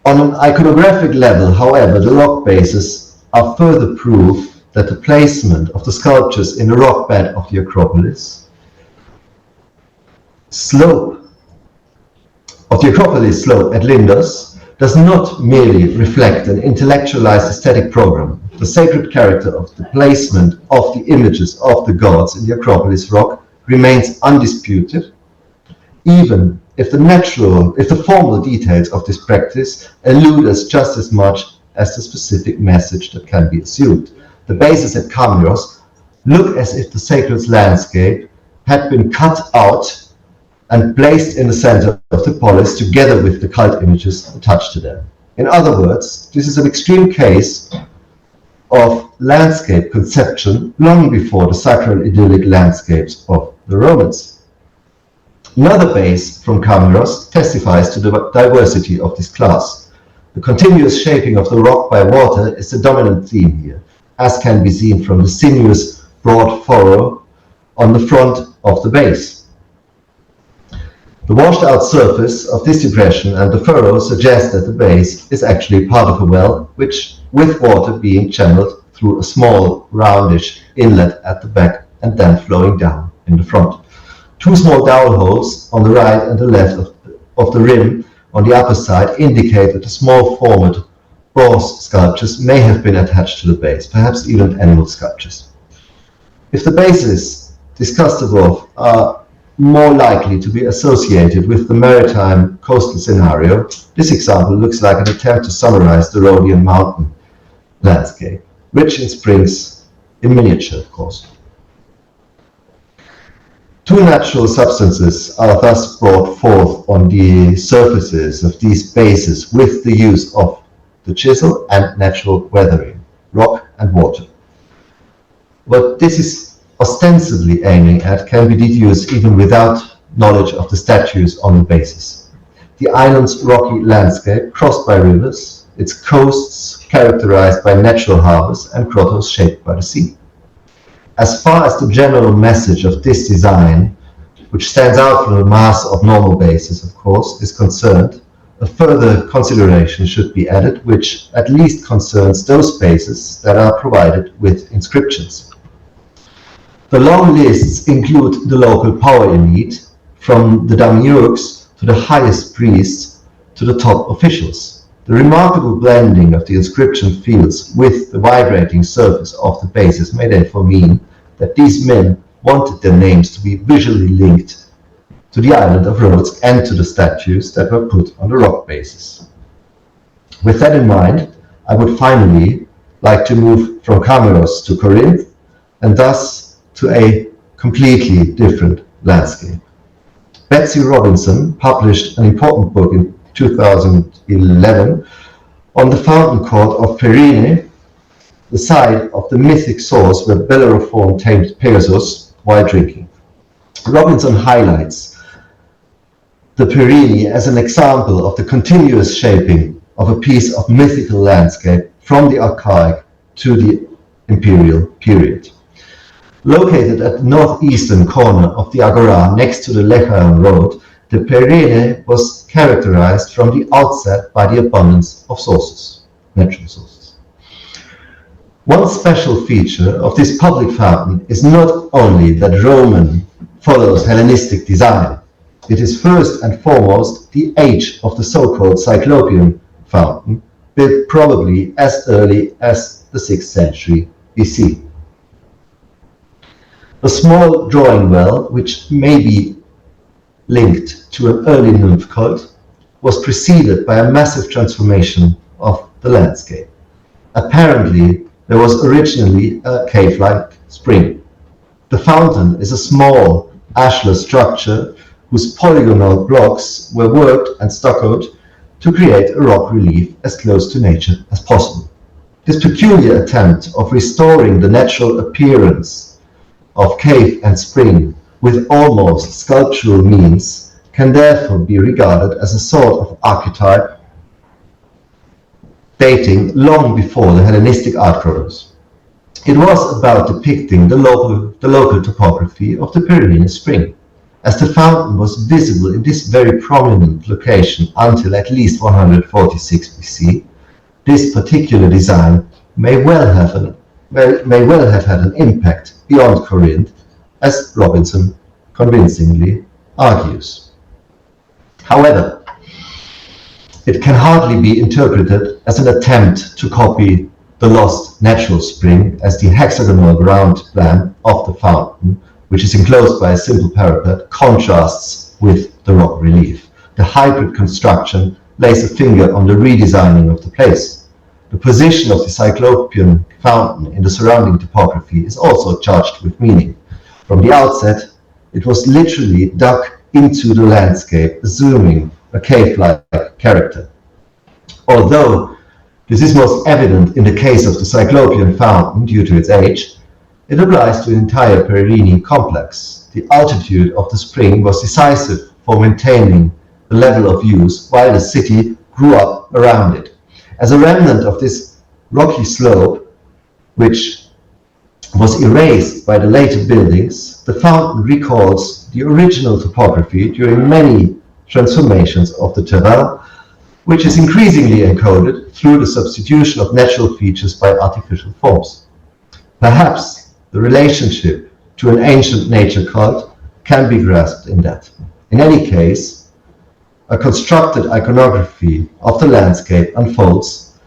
On an iconographic level, however, the rock bases are further proof that the placement of the sculptures in the rock bed of the Acropolis slope at Lindos does not merely reflect an intellectualized aesthetic program. The sacred character of the placement of the images of the gods in the Acropolis rock remains undisputed, even if the formal details of this practice elude us just as much as the specific message that can be assumed. The bases at Camaros look as if the sacred landscape had been cut out and placed in the center of the polis together with the cult images attached to them. In other words, this is an extreme case of landscape conception long before the sacral idyllic landscapes of the Romans. Another base from Camaros testifies to the diversity of this class. The continuous shaping of the rock by water is the dominant theme here, as can be seen from the sinuous broad furrow on the front of the base. The washed out surface of this depression and the furrow suggest that the base is actually part of a well, which with water being channeled through a small roundish inlet at the back and then flowing down in the front. Two small dowel holes on the right and the left of the rim on the upper side indicate that the small formed bronze sculptures may have been attached to the base, perhaps even animal sculptures. If the bases discussed above are more likely to be associated with the maritime coastal scenario, this example looks like an attempt to summarize the Rhodian mountain landscape, rich in springs in miniature, of course. Two natural substances are thus brought forth on the surfaces of these bases with the use of the chisel and natural weathering, rock and water. What this is ostensibly aiming at can be deduced even without knowledge of the statues on the bases. The island's rocky landscape, crossed by rivers, its coasts characterized by natural harbors and grottos shaped by the sea. As far as the general message of this design, which stands out from the mass of normal bases, of course, is concerned, a further consideration should be added, which at least concerns those bases that are provided with inscriptions. The long lists include the local power elite, from the demiurges to the highest priests to the top officials. The remarkable blending of the inscription fields with the vibrating surface of the bases may therefore mean that these men wanted their names to be visually linked to the island of Rhodes and to the statues that were put on the rock bases. With that in mind, I would finally like to move from Kamaros to Corinth, and thus to a completely different landscape. Betsy Robinson published an important book in 2011 on the fountain court of Perine, the site of the mythic source where Bellerophon tamed Pegasus while drinking. Robinson highlights the Perine as an example of the continuous shaping of a piece of mythical landscape from the archaic to the imperial period. Located at the northeastern corner of the Agora next to the Lechaon Road, the Perine was characterized from the outset by the abundance of sources, natural sources. One special feature of this public fountain is not only that Roman follows Hellenistic design, it is first and foremost the age of the so-called Cyclopean fountain, built probably as early as the 6th century BC. A small drawing well, which may be linked to an early nymph cult, was preceded by a massive transformation of the landscape. Apparently, there was originally a cave-like spring. The fountain is a small ashlar structure whose polygonal blocks were worked and stuccoed to create a rock relief as close to nature as possible. This peculiar attempt of restoring the natural appearance of cave and spring with almost sculptural means can therefore be regarded as a sort of archetype dating long before the Hellenistic art grows. It was about depicting the local topography of the Pyrenean spring, as the fountain was visible in this very prominent location until at least 146 BC. This particular design may well have had an impact beyond Corinth, as Robinson convincingly argues. However, it can hardly be interpreted as an attempt to copy the lost natural spring, as the hexagonal ground plan of the fountain, which is enclosed by a simple parapet, contrasts with the rock relief. The hybrid construction lays a finger on the redesigning of the place. The position of the Cyclopean fountain in the surrounding topography is also charged with meaning. From the outset, it was literally dug into the landscape, assuming a cave-like character. Although this is most evident in the case of the Cyclopean fountain due to its age, it applies to the entire Perine complex. The altitude of the spring was decisive for maintaining the level of use while the city grew up around it. As a remnant of this rocky slope, which was erased by the later buildings, the fountain recalls the original topography during many transformations of the terrain, which is increasingly encoded through the substitution of natural features by artificial forms. Perhaps the relationship to an ancient nature cult can be grasped in that. In any case, a constructed iconography of the landscape unfolds,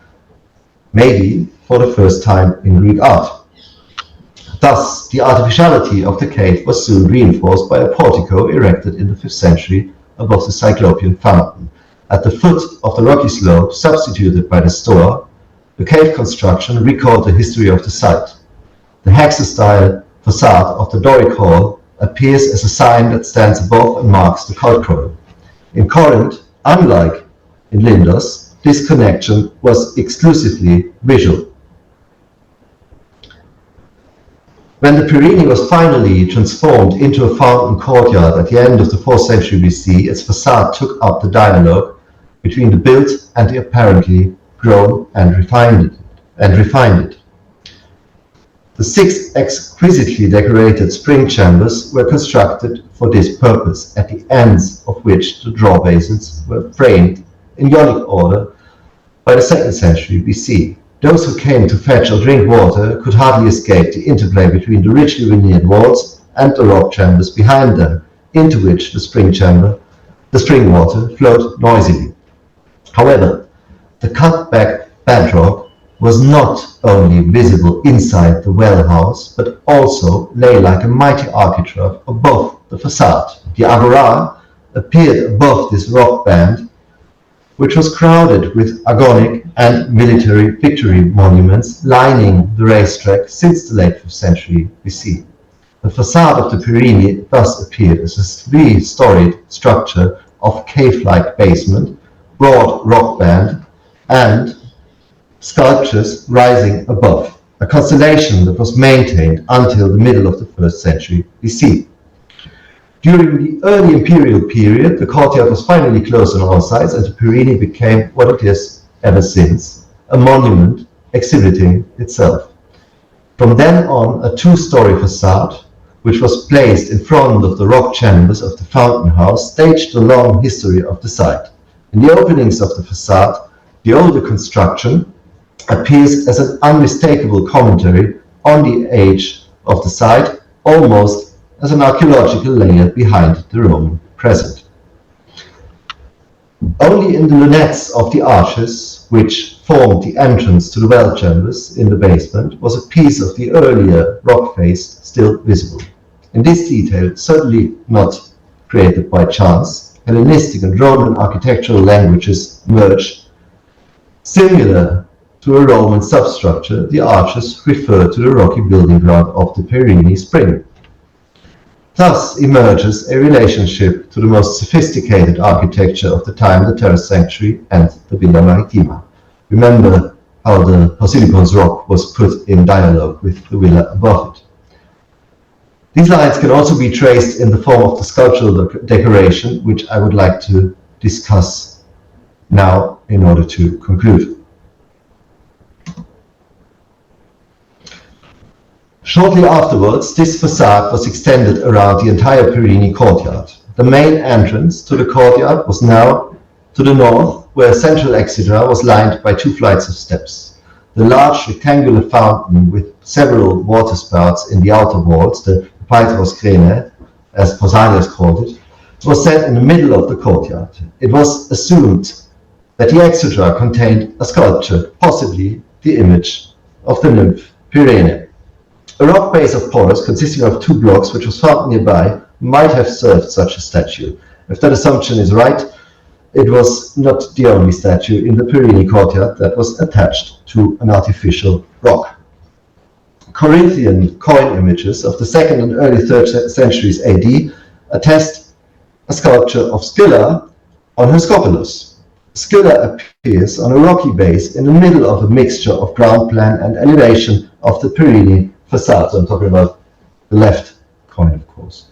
maybe for the first time in Greek art. Thus, the artificiality of the cave was soon reinforced by a portico erected in the 5th century above the Cyclopean fountain. At the foot of the rocky slope, substituted by the Stoa, the cave construction recalled the history of the site. The hexastyle facade of the Doric hall appears as a sign that stands above and marks the cult cradle. In Corinth, unlike in Lindos, this connection was exclusively visual. When the Perine was finally transformed into a fountain courtyard at the end of the 4th century BC, its facade took up the dialogue between the built and the apparently grown and refined it. The 6 exquisitely decorated spring chambers were constructed for this purpose, at the ends of which the draw basins were framed in Ionic order by the 2nd century BC. Those who came to fetch or drink water could hardly escape the interplay between the richly veneered walls and the rock chambers behind them, into which the spring water flowed noisily. However, the cut-back bedrock was not only visible inside the well house, but also lay like a mighty architrave above the facade. The agora appeared above this rock band, which was crowded with agonic and military victory monuments lining the racetrack since the late 5th century BC. The facade of the Perini thus appeared as a three-storied structure of cave-like basement, broad rock band, and sculptures rising above, a constellation that was maintained until the middle of the 1st century BC. During the early imperial period, the courtyard was finally closed on all sides, and the Perini became what it is ever since, a monument exhibiting itself. From then on, a two-story facade, which was placed in front of the rock chambers of the fountain house, staged the long history of the site. In the openings of the facade, the older construction appears as an unmistakable commentary on the age of the site, almost as an archaeological layer behind the Roman present. Only in the lunettes of the arches, which formed the entrance to the well chambers in the basement, was a piece of the earlier rock face still visible. In this detail, certainly not created by chance, Hellenistic and Roman architectural languages merged. Similar to a Roman substructure, the arches refer to the rocky building ground of the Perini Spring. Thus emerges a relationship to the most sophisticated architecture of the time, the Terrace Sanctuary and the Villa Maritima. Remember how the Posidipons rock was put in dialogue with the villa above it. These lines can also be traced in the form of the sculptural decoration, which I would like to discuss now in order to conclude. Shortly afterwards, this facade was extended around the entire Perini courtyard. The main entrance to the courtyard was now to the north, where a central exeter was lined by two flights of steps. The large rectangular fountain with several water spouts in the outer walls, the Paitros Krene, as Pausanias called it, was set in the middle of the courtyard. It was assumed that the exeter contained a sculpture, possibly the image of the nymph Pyrene. A rock base of porous consisting of two blocks, which was found nearby, might have served such a statue. If that assumption is right, it was not the only statue in the Perini courtyard that was attached to an artificial rock. Corinthian coin images of the 2nd and early 3rd centuries AD attest a sculpture of Scylla on her scopolos. Scylla appears on a rocky base in the middle of a mixture of ground plan and elevation of the Perini facade. So I'm talking about the left coin, of course.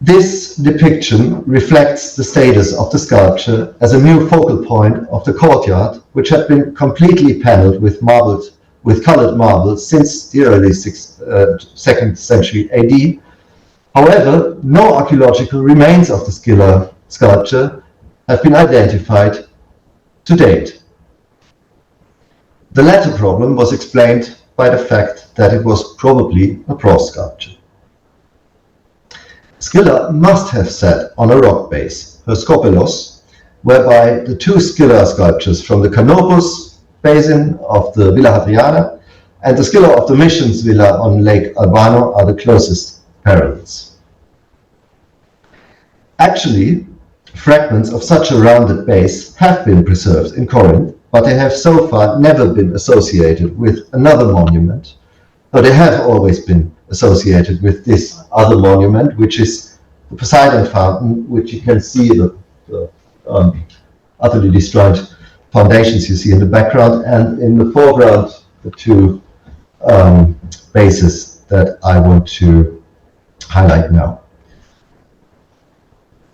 This depiction reflects the status of the sculpture as a new focal point of the courtyard, which had been completely paneled with colored marble since the early 2nd century AD. However, no archaeological remains of the Scylla sculpture have been identified to date. The latter problem was explained by the fact that it was probably a bronze sculpture. Scylla must have sat on a rock base, her scopolos, whereby the two Scylla sculptures from the Canopus basin of the Villa Hadriana and the Scylla of the Missions Villa on Lake Albano are the closest parallels. Actually, fragments of such a rounded base have been preserved in Corinth, but they have so far never been associated with another monument, though they have always been associated with this other monument, which is the Poseidon fountain, which you can see the utterly destroyed foundations you see in the background, and in the foreground the two bases that I want to highlight now.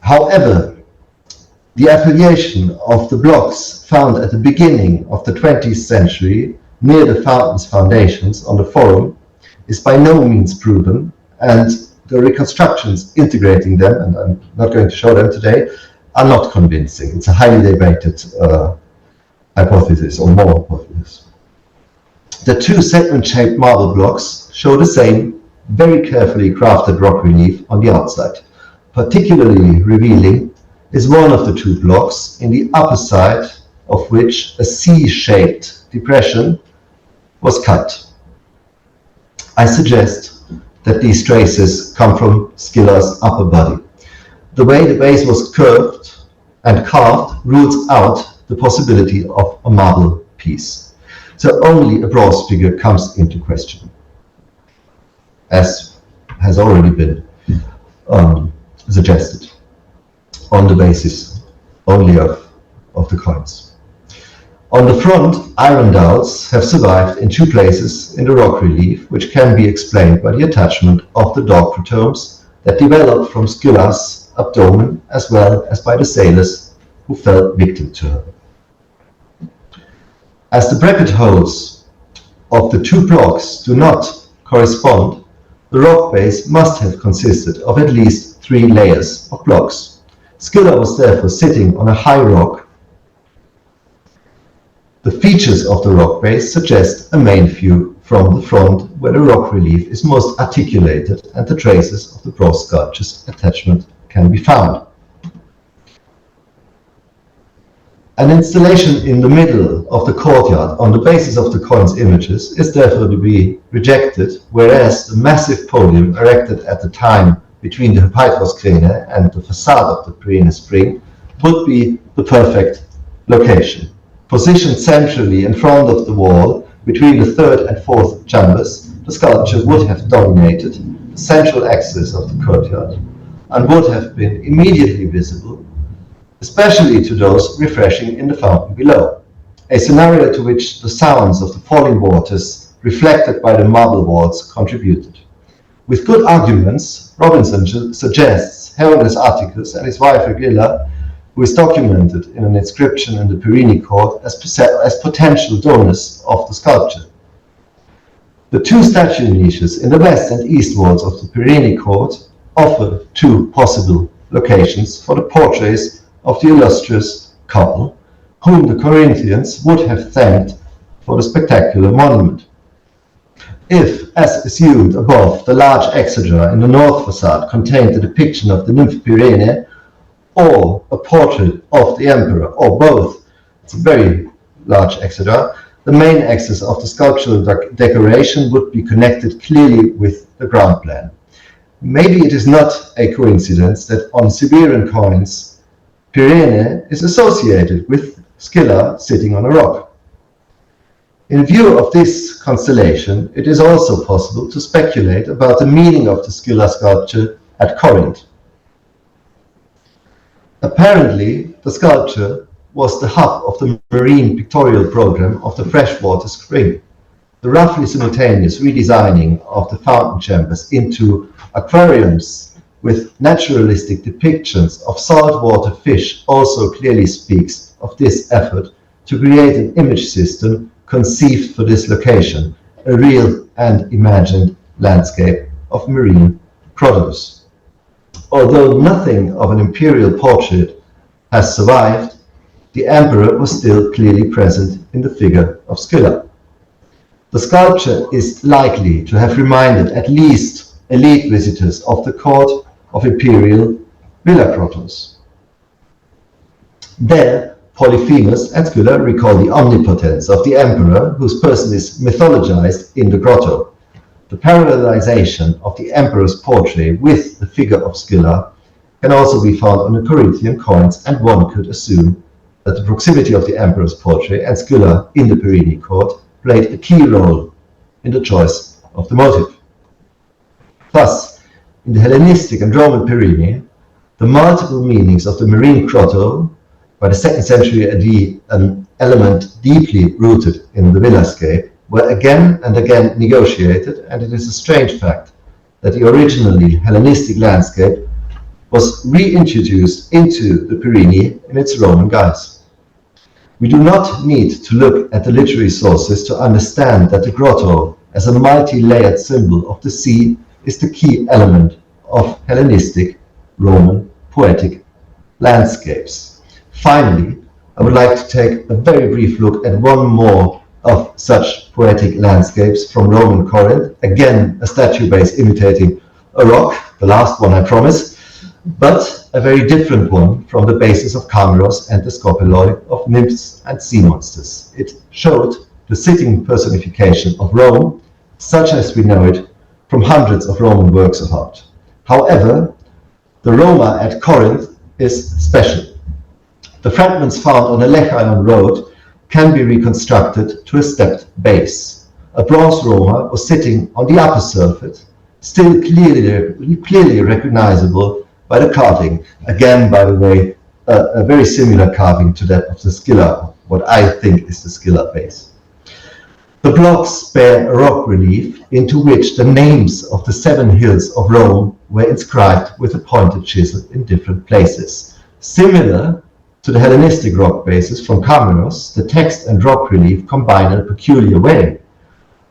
However, the affiliation of the blocks found at the beginning of the 20th century near the fountain's foundations on the Forum is by no means proven, and the reconstructions integrating them, and I'm not going to show them today, are not convincing. It's a highly debated hypothesis, or more hypothesis. The two segment-shaped marble blocks show the same very carefully crafted rock relief on the outside. Particularly revealing is one of the two blocks, in the upper side of which a C-shaped depression was cut. I suggest that these traces come from Scylla's upper body. The way the base was curved and carved rules out the possibility of a marble piece. So only a bronze figure comes into question, as has already been suggested, on the basis only of the coins. On the front, iron dowels have survived in two places in the rock relief, which can be explained by the attachment of the dog protomes that developed from Scylla's abdomen, as well as by the sailors who fell victim to her. As the bracket holes of the two blocks do not correspond, the rock base must have consisted of at least 3 layers of blocks. Scylla was therefore sitting on a high rock. The features of the rock base suggest a main view from the front, where the rock relief is most articulated and the traces of the bronze sculpture's attachment can be found. An installation in the middle of the courtyard on the basis of the coin's images is therefore to be rejected, whereas the massive podium erected at the time between the Hypatos and the facade of the Pyrene spring would be the perfect location. Positioned centrally in front of the wall between the third and fourth chambers, the sculpture would have dominated the central axis of the courtyard and would have been immediately visible, especially to those refreshing in the fountain below, a scenario to which the sounds of the falling waters reflected by the marble walls contributed. With good arguments, Robinson suggests Herodes Atticus and his wife Agilla, who is documented in an inscription in the Pyrene court, as potential donors of the sculpture. The 2 statue niches in the west and east walls of the Pyrene court offer 2 possible locations for the portraits of the illustrious couple, whom the Corinthians would have thanked for the spectacular monument. If, as assumed above, the large exeter in the north facade contained the depiction of the nymph Pyrene, or a portrait of the emperor, or both, it's a very large exeter, the main axis of the sculptural decoration would be connected clearly with the ground plan. Maybe it is not a coincidence that on Siberian coins, Pyrene is associated with Scylla sitting on a rock. In view of this constellation, it is also possible to speculate about the meaning of the Scylla sculpture at Corinth. Apparently, the sculpture was the hub of the marine pictorial program of the freshwater spring. The roughly simultaneous redesigning of the fountain chambers into aquariums with naturalistic depictions of saltwater fish also clearly speaks of this effort to create an image system conceived for this location, a real and imagined landscape of marine produce. Although nothing of an imperial portrait has survived, the emperor was still clearly present in the figure of Scylla. The sculpture is likely to have reminded at least elite visitors of the court of imperial Villa Crotos. There, Polyphemus and Scylla recall the omnipotence of the emperor, whose person is mythologized in the grotto. The parallelization of the emperor's portrait with the figure of Scylla can also be found on the Corinthian coins, and one could assume that the proximity of the emperor's portrait and Scylla in the Pyrene court played a key role in the choice of the motive. Thus, in the Hellenistic and Roman Pyrene, the multiple meanings of the marine grotto, by the 2nd century AD an element deeply rooted in the villascape, were again and again negotiated, and it is a strange fact that the originally Hellenistic landscape was reintroduced into the Pyrene in its Roman guise. We do not need to look at the literary sources to understand that the grotto, as a multi-layered symbol of the sea, is the key element of Hellenistic-Roman poetic landscapes. Finally, I would like to take a very brief look at one more of such poetic landscapes from Roman Corinth, again a statue base imitating a rock, the last one I promise, but a very different one from the basis of Cameros and the scopeloi of nymphs and sea monsters. It showed the sitting personification of Rome, such as we know it from hundreds of Roman works of art. However, the Roma at Corinth is special. The fragments found on the Lechanon road can be reconstructed to a stepped base. A bronze Roma was sitting on the upper surface, still clearly recognizable by the carving. Again, by the way, a very similar carving to that of the Scylla, what I think is the Scylla base. The blocks bear a rock relief into which the names of the 7 hills of Rome were inscribed with a pointed chisel in different places. Similar to the Hellenistic rock bases from Kamenos, the text and rock relief combine in a peculiar way,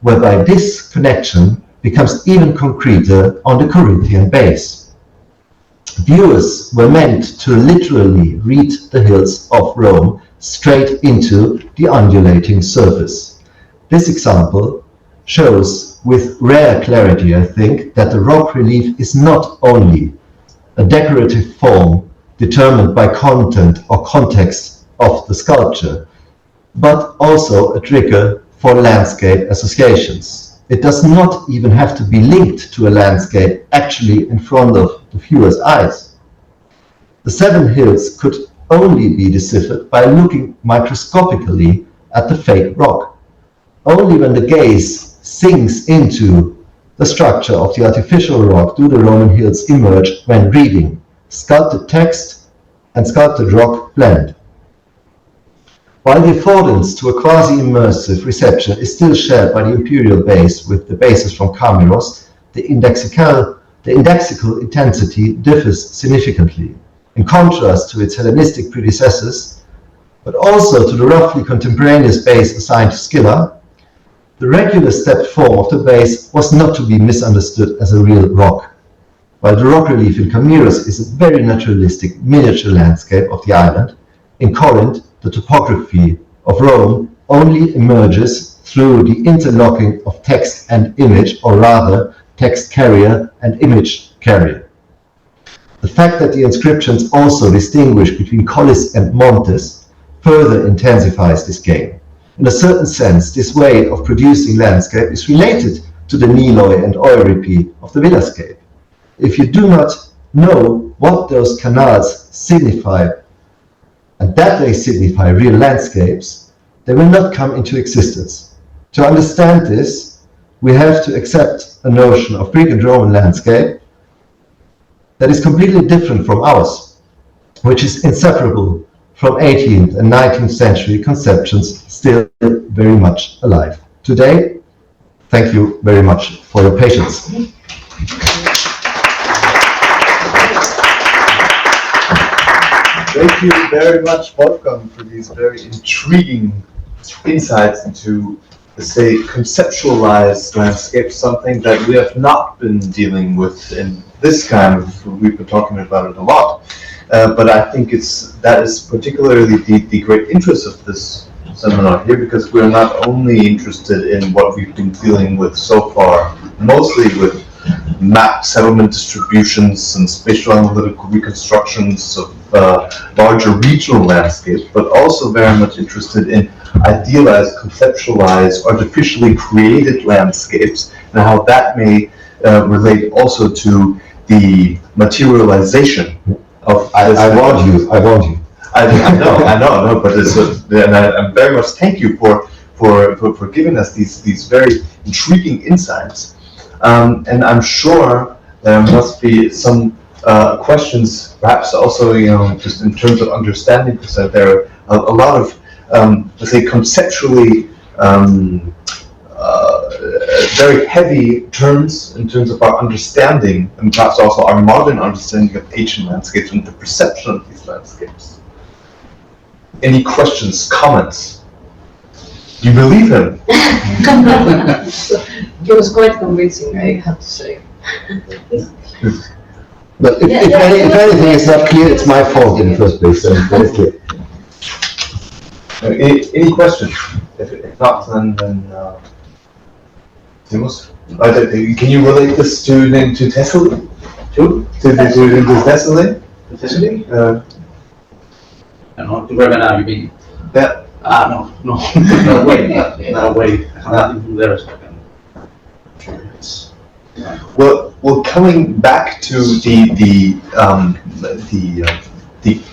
whereby this connection becomes even concreter on the Corinthian base. Viewers were meant to literally read the hills of Rome straight into the undulating surface. This example shows with rare clarity, I think, that the rock relief is not only a decorative form determined by content or context of the sculpture, but also a trigger for landscape associations. It does not even have to be linked to a landscape actually in front of the viewer's eyes. The 7 hills could only be deciphered by looking microscopically at the fake rock. Only when the gaze sinks into the structure of the artificial rock do the Roman hills emerge when reading. Sculpted text and sculpted rock blend. While the affordance to a quasi-immersive reception is still shared by the imperial base with the bases from Kamenos, the indexical intensity differs significantly. In contrast to its Hellenistic predecessors, but also to the roughly contemporaneous base assigned to Scylla, the regular stepped form of the base was not to be misunderstood as a real rock. While the rock relief in Kamiros is a very naturalistic miniature landscape of the island, in Corinth the topography of Rome only emerges through the interlocking of text and image, or rather text carrier and image carrier. The fact that the inscriptions also distinguish between collis and montes further intensifies this game. In a certain sense, this way of producing landscape is related to the Niloi and Euripi of the villascape. If you do not know what those canals signify, and that they signify real landscapes, they will not come into existence. To understand this, we have to accept a notion of Greek and Roman landscape that is completely different from ours, which is inseparable from 18th and 19th century conceptions still very much alive. Today, thank you very much for your patience. Thank you very much, Wolfgang, for these very intriguing insights into, let's say, conceptualized landscape, something that we have not been dealing with in this kind of, we've been talking about it a lot. But I think that is particularly the great interest of this seminar here, because we're not only interested in what we've been dealing with so far, mostly with map settlement distributions and spatial analytical reconstructions of larger regional landscapes, but also very much interested in idealized, conceptualized, artificially created landscapes, and how that may relate also to the materialization of. I warned you. I know, but and I very much thank you for giving us these very intriguing insights. And I'm sure there must be some questions, perhaps also, just in terms of understanding, because there are a lot of, let's say, conceptually very heavy terms in terms of our understanding, and perhaps also our modern understanding of ancient landscapes and the perception of these landscapes. Any questions, comments? Do you believe him? He was quite convincing, I have to say. But if anything is not clear, it's my fault in the first place. So very clear. Any questions? If not, then Timos? Can you relate this to Thessaly? To Thessaly? No, to Ravenna, you mean? Yeah. No, no way. I have nothing from there, so I can. Well, coming back to the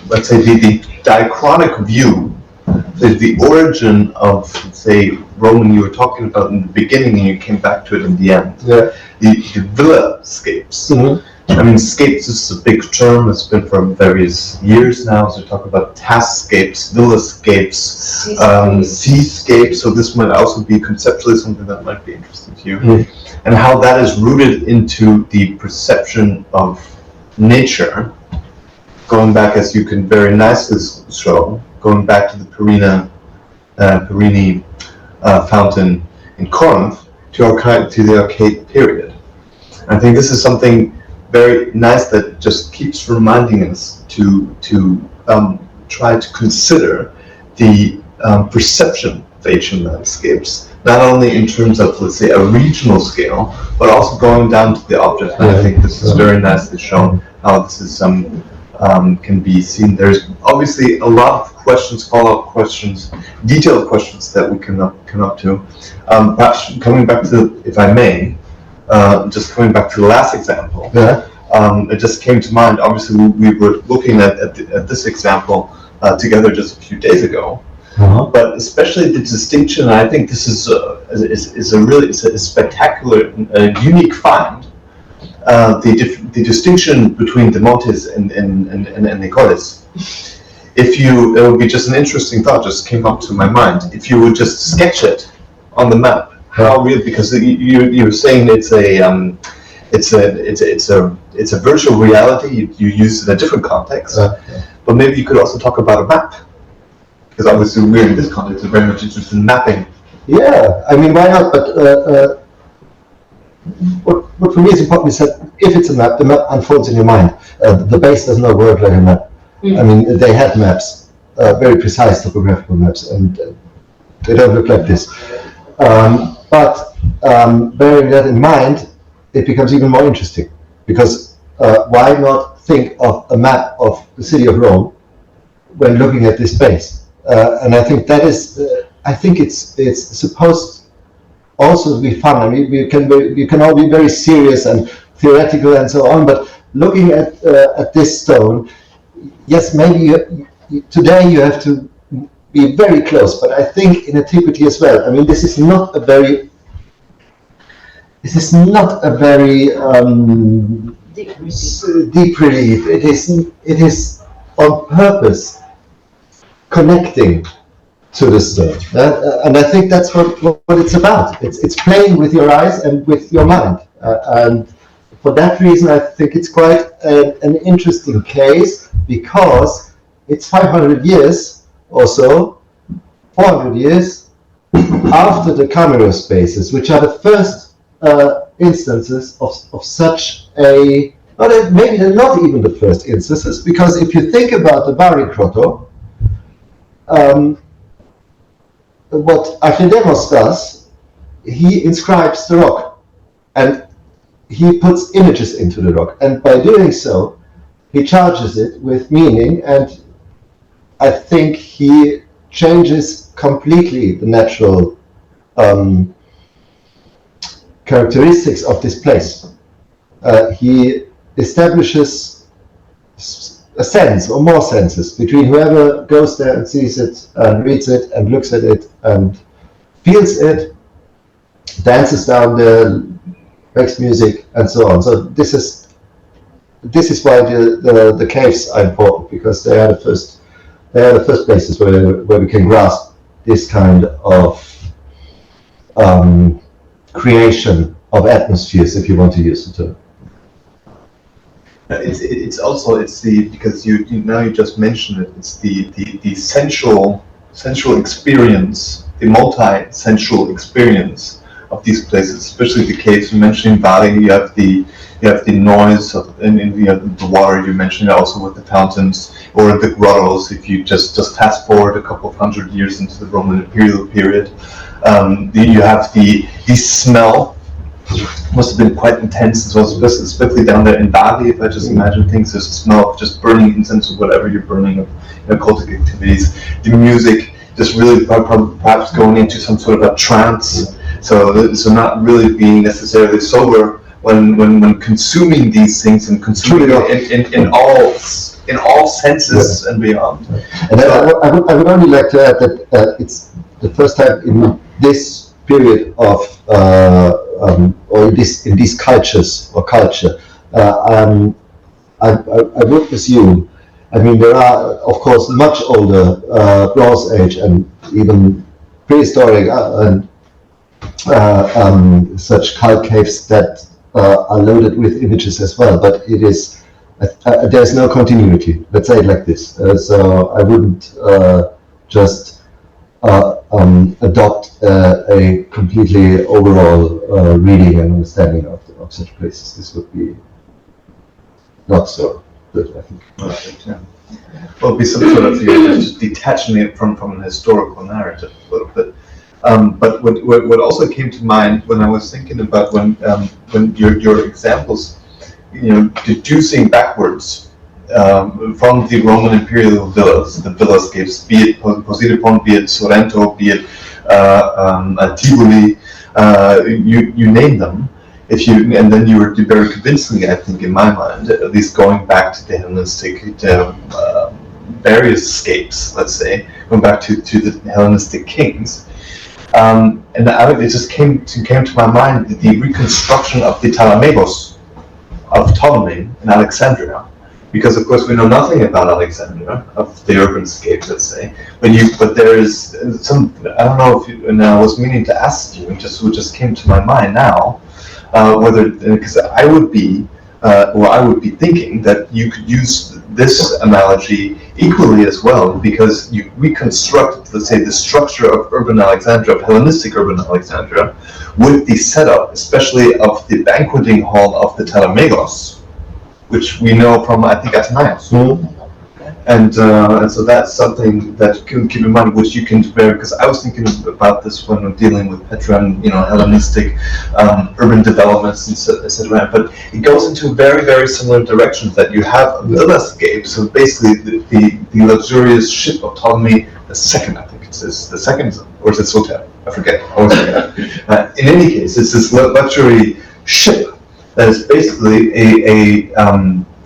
let's say the diachronic view, the origin of, let's say, Roman you were talking about in the beginning and you came back to it in the end. Yeah. The villa-scapes. Mm-hmm. I mean, scapes is a big term. It's been for various years now. So we talk about task-scapes, villa-scapes, seascapes. So this might also be conceptually something that might be interesting to you. Mm-hmm. And how that is rooted into the perception of nature, going back, as you can very nicely show, going back to the Perini fountain in Corinth to the Archaic period. I think this is something very nice that just keeps reminding us to try to consider the perception of ancient landscapes, not only in terms of, let's say, a regional scale, but also going down to the object. And I think this is very nicely shown how this is can be seen. There's obviously a lot of questions, follow-up questions, detailed questions that we can up to. Perhaps coming back to, if I may, just coming back to the last example, it just came to mind. Obviously, we were looking at this example together just a few days ago, but especially the distinction. And I think this is a really spectacular, unique find. The distinction between the Montes and Nicoles. It would be just an interesting thought. Just came up to my mind. If you would just sketch it on the map, how real? Because you were saying it's a virtual reality. You use it in a different context, but maybe you could also talk about a map. Because obviously we're in this context, we're very much interested in mapping. Yeah, I mean, why not? But what for me is important is that if it's a map, the map unfolds in your mind. The base does not work like a map. I mean, they had maps, very precise topographical maps, and they don't look like this. But bearing that in mind, it becomes even more interesting, because why not think of a map of the city of Rome when looking at this space? And I think that is, I think it's supposed also to be fun. I mean, you can all be very serious and theoretical and so on, but looking at this stone, yes, maybe today you have to be very close, but I think in antiquity as well. I mean, this is not a very deep relief. It is on purpose connecting to the stone, and I think that's what it's about. It's playing with your eyes and with your mind, and for that reason, I think it's quite an interesting case, because it's 500 years or so, 400 years after the Camero spaces, which are the first instances of such a, maybe they're not even the first instances, because if you think about the Bari Grotto, what Archidemos does, he inscribes the rock, and he puts images into the rock, and by doing so, he charges it with meaning, and I think he changes completely the natural characteristics of this place. He establishes a sense, or more senses, between whoever goes there and sees it and reads it and looks at it and feels it, dances down there, makes music, and so on. So this is why the caves are important, because they are the first places where we can grasp this kind of creation of atmospheres, if you want to use the term. It's also because you just mentioned it. It's the sensual experience, the multi-sensual experience of these places, especially the caves. You mentioned Bali. You have the noise and the water. You mentioned also with the fountains or the grottos. If you just fast forward a couple of hundred years into the Roman imperial period, you have the smell. Must have been quite intense as well, especially down there in Bali. If I just imagine things, there's a smell of just burning incense or whatever you're burning of cultic activities. The music just really perhaps going into some sort of a trance. So not really being necessarily sober, when consuming these things and consuming it in all senses and beyond. And I would only like to add that it's the first time in this period of or in these cultures or culture. I would assume. I mean, there are, of course, much older Bronze Age and even prehistoric such cult caves that are loaded with images as well. But it is there's no continuity. Let's say it like this. So I wouldn't just adopt a completely overall reading and understanding of such places. This would be not so good, I think. Right, yeah. Well, it'd be some sort of just detaching it from an historical narrative a little bit. But what also came to mind when I was thinking about when your examples, deducing backwards from the Roman imperial villas, the villascapes, be it Posidipon, be it Sorrento, be it Tivoli, you name them. And then you were very convincingly, I think, in my mind, at least going back to the Hellenistic various scapes, let's say, going back to the Hellenistic kings. And it just came to my mind the reconstruction of the Talamegos of Ptolemy in Alexandria, because of course we know nothing about Alexandria, of the urban scape, let's say. But there is some, I don't know if and I was meaning to ask you, it just came to my mind now. Whether, because I would be thinking that you could use this analogy equally as well, because you reconstruct, let's say, the structure of urban Alexandria, of Hellenistic urban Alexandria, with the setup, especially of the banqueting hall of the Talamegos, which we know from, I think, Athenaeus. Mm-hmm. And so that's something that you can keep in mind, which you can compare, because I was thinking about this when we're dealing with Petra and Hellenistic urban developments, etc. But it goes into very, very similar directions. That you have a villascape, so basically the luxurious ship of Ptolemy II, I think it is the second, or is it Soter? I forget. In any case, it's this luxury ship that is basically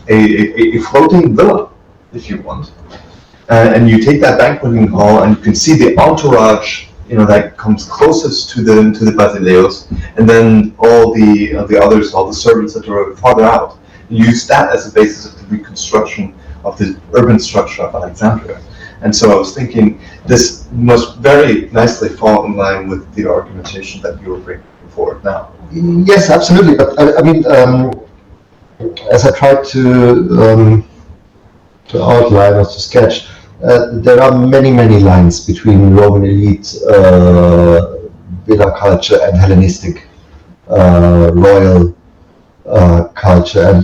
a floating villa, if you want, and you take that banqueting hall, and you can see the entourage, that comes closest to the basileus, and then all the others, all the servants that are farther out. You use that as a basis of the reconstruction of the urban structure of Alexandria. And so I was thinking this must very nicely fall in line with the argumentation that you were bringing forward now. Yes, absolutely. But I mean, as I tried to outline or to sketch, there are many lines between Roman elite villa culture and Hellenistic royal culture, and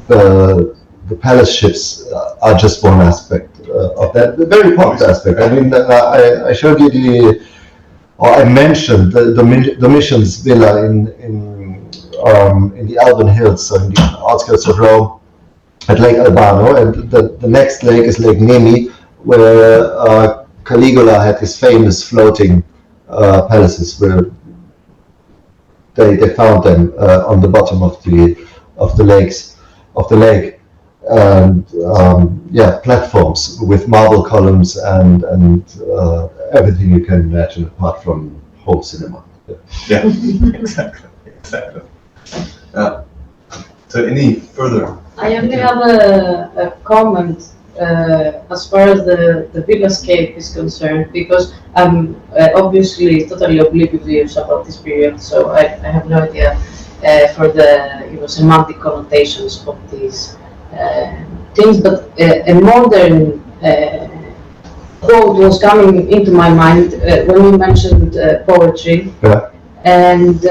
the palace ships are just one aspect of that, a very important aspect. I mean, I showed you I mentioned the Domitian's villa in the Alban Hills, so in the outskirts of Rome, at Lake Albano, and the next lake is Lake Nemi, where Caligula had his famous floating palaces, where they found them on the bottom of the lake, and platforms with marble columns and everything you can imagine apart from home cinema. Yeah, exactly. So any further? I only have a comment as far as the villascape is concerned, because I'm obviously totally oblivious about this period, so I have no idea for the semantic connotations of these things. But a modern quote was coming into my mind when you mentioned poetry. Yeah. And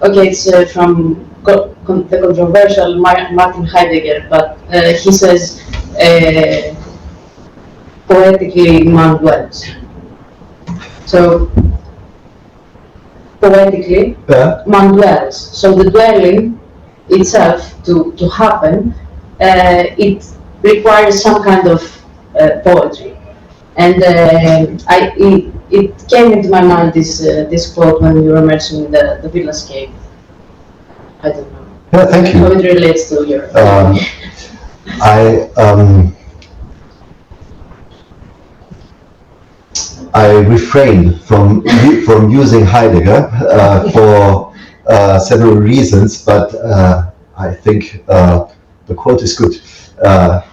okay, it's from the controversial Martin Heidegger, but he says poetically man dwells. So poetically man dwells. So the dwelling itself to happen, it requires some kind of poetry, and it came into my mind this quote when you were mentioning the villascape. I don't know. Yeah, thank you. How it relates to your. I refrain from using Heidegger for several reasons, but I think the quote is good.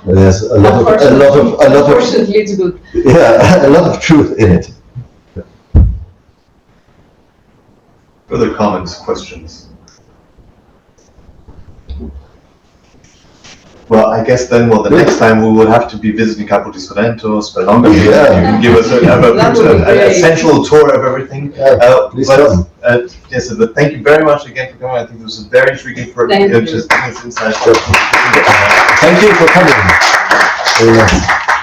There's a lot of Unfortunately, it's good. yeah, a lot of truth in it. Further comments, questions? Well, I guess then, the next time we will have to be visiting Capo di Sorrento, Spelonga. Yeah. You can give us a sensual tour of everything. Please come. Yes, but thank you very much again for coming. I think this was very intriguing for Thank you. just insight. Thank you for coming. Very nice.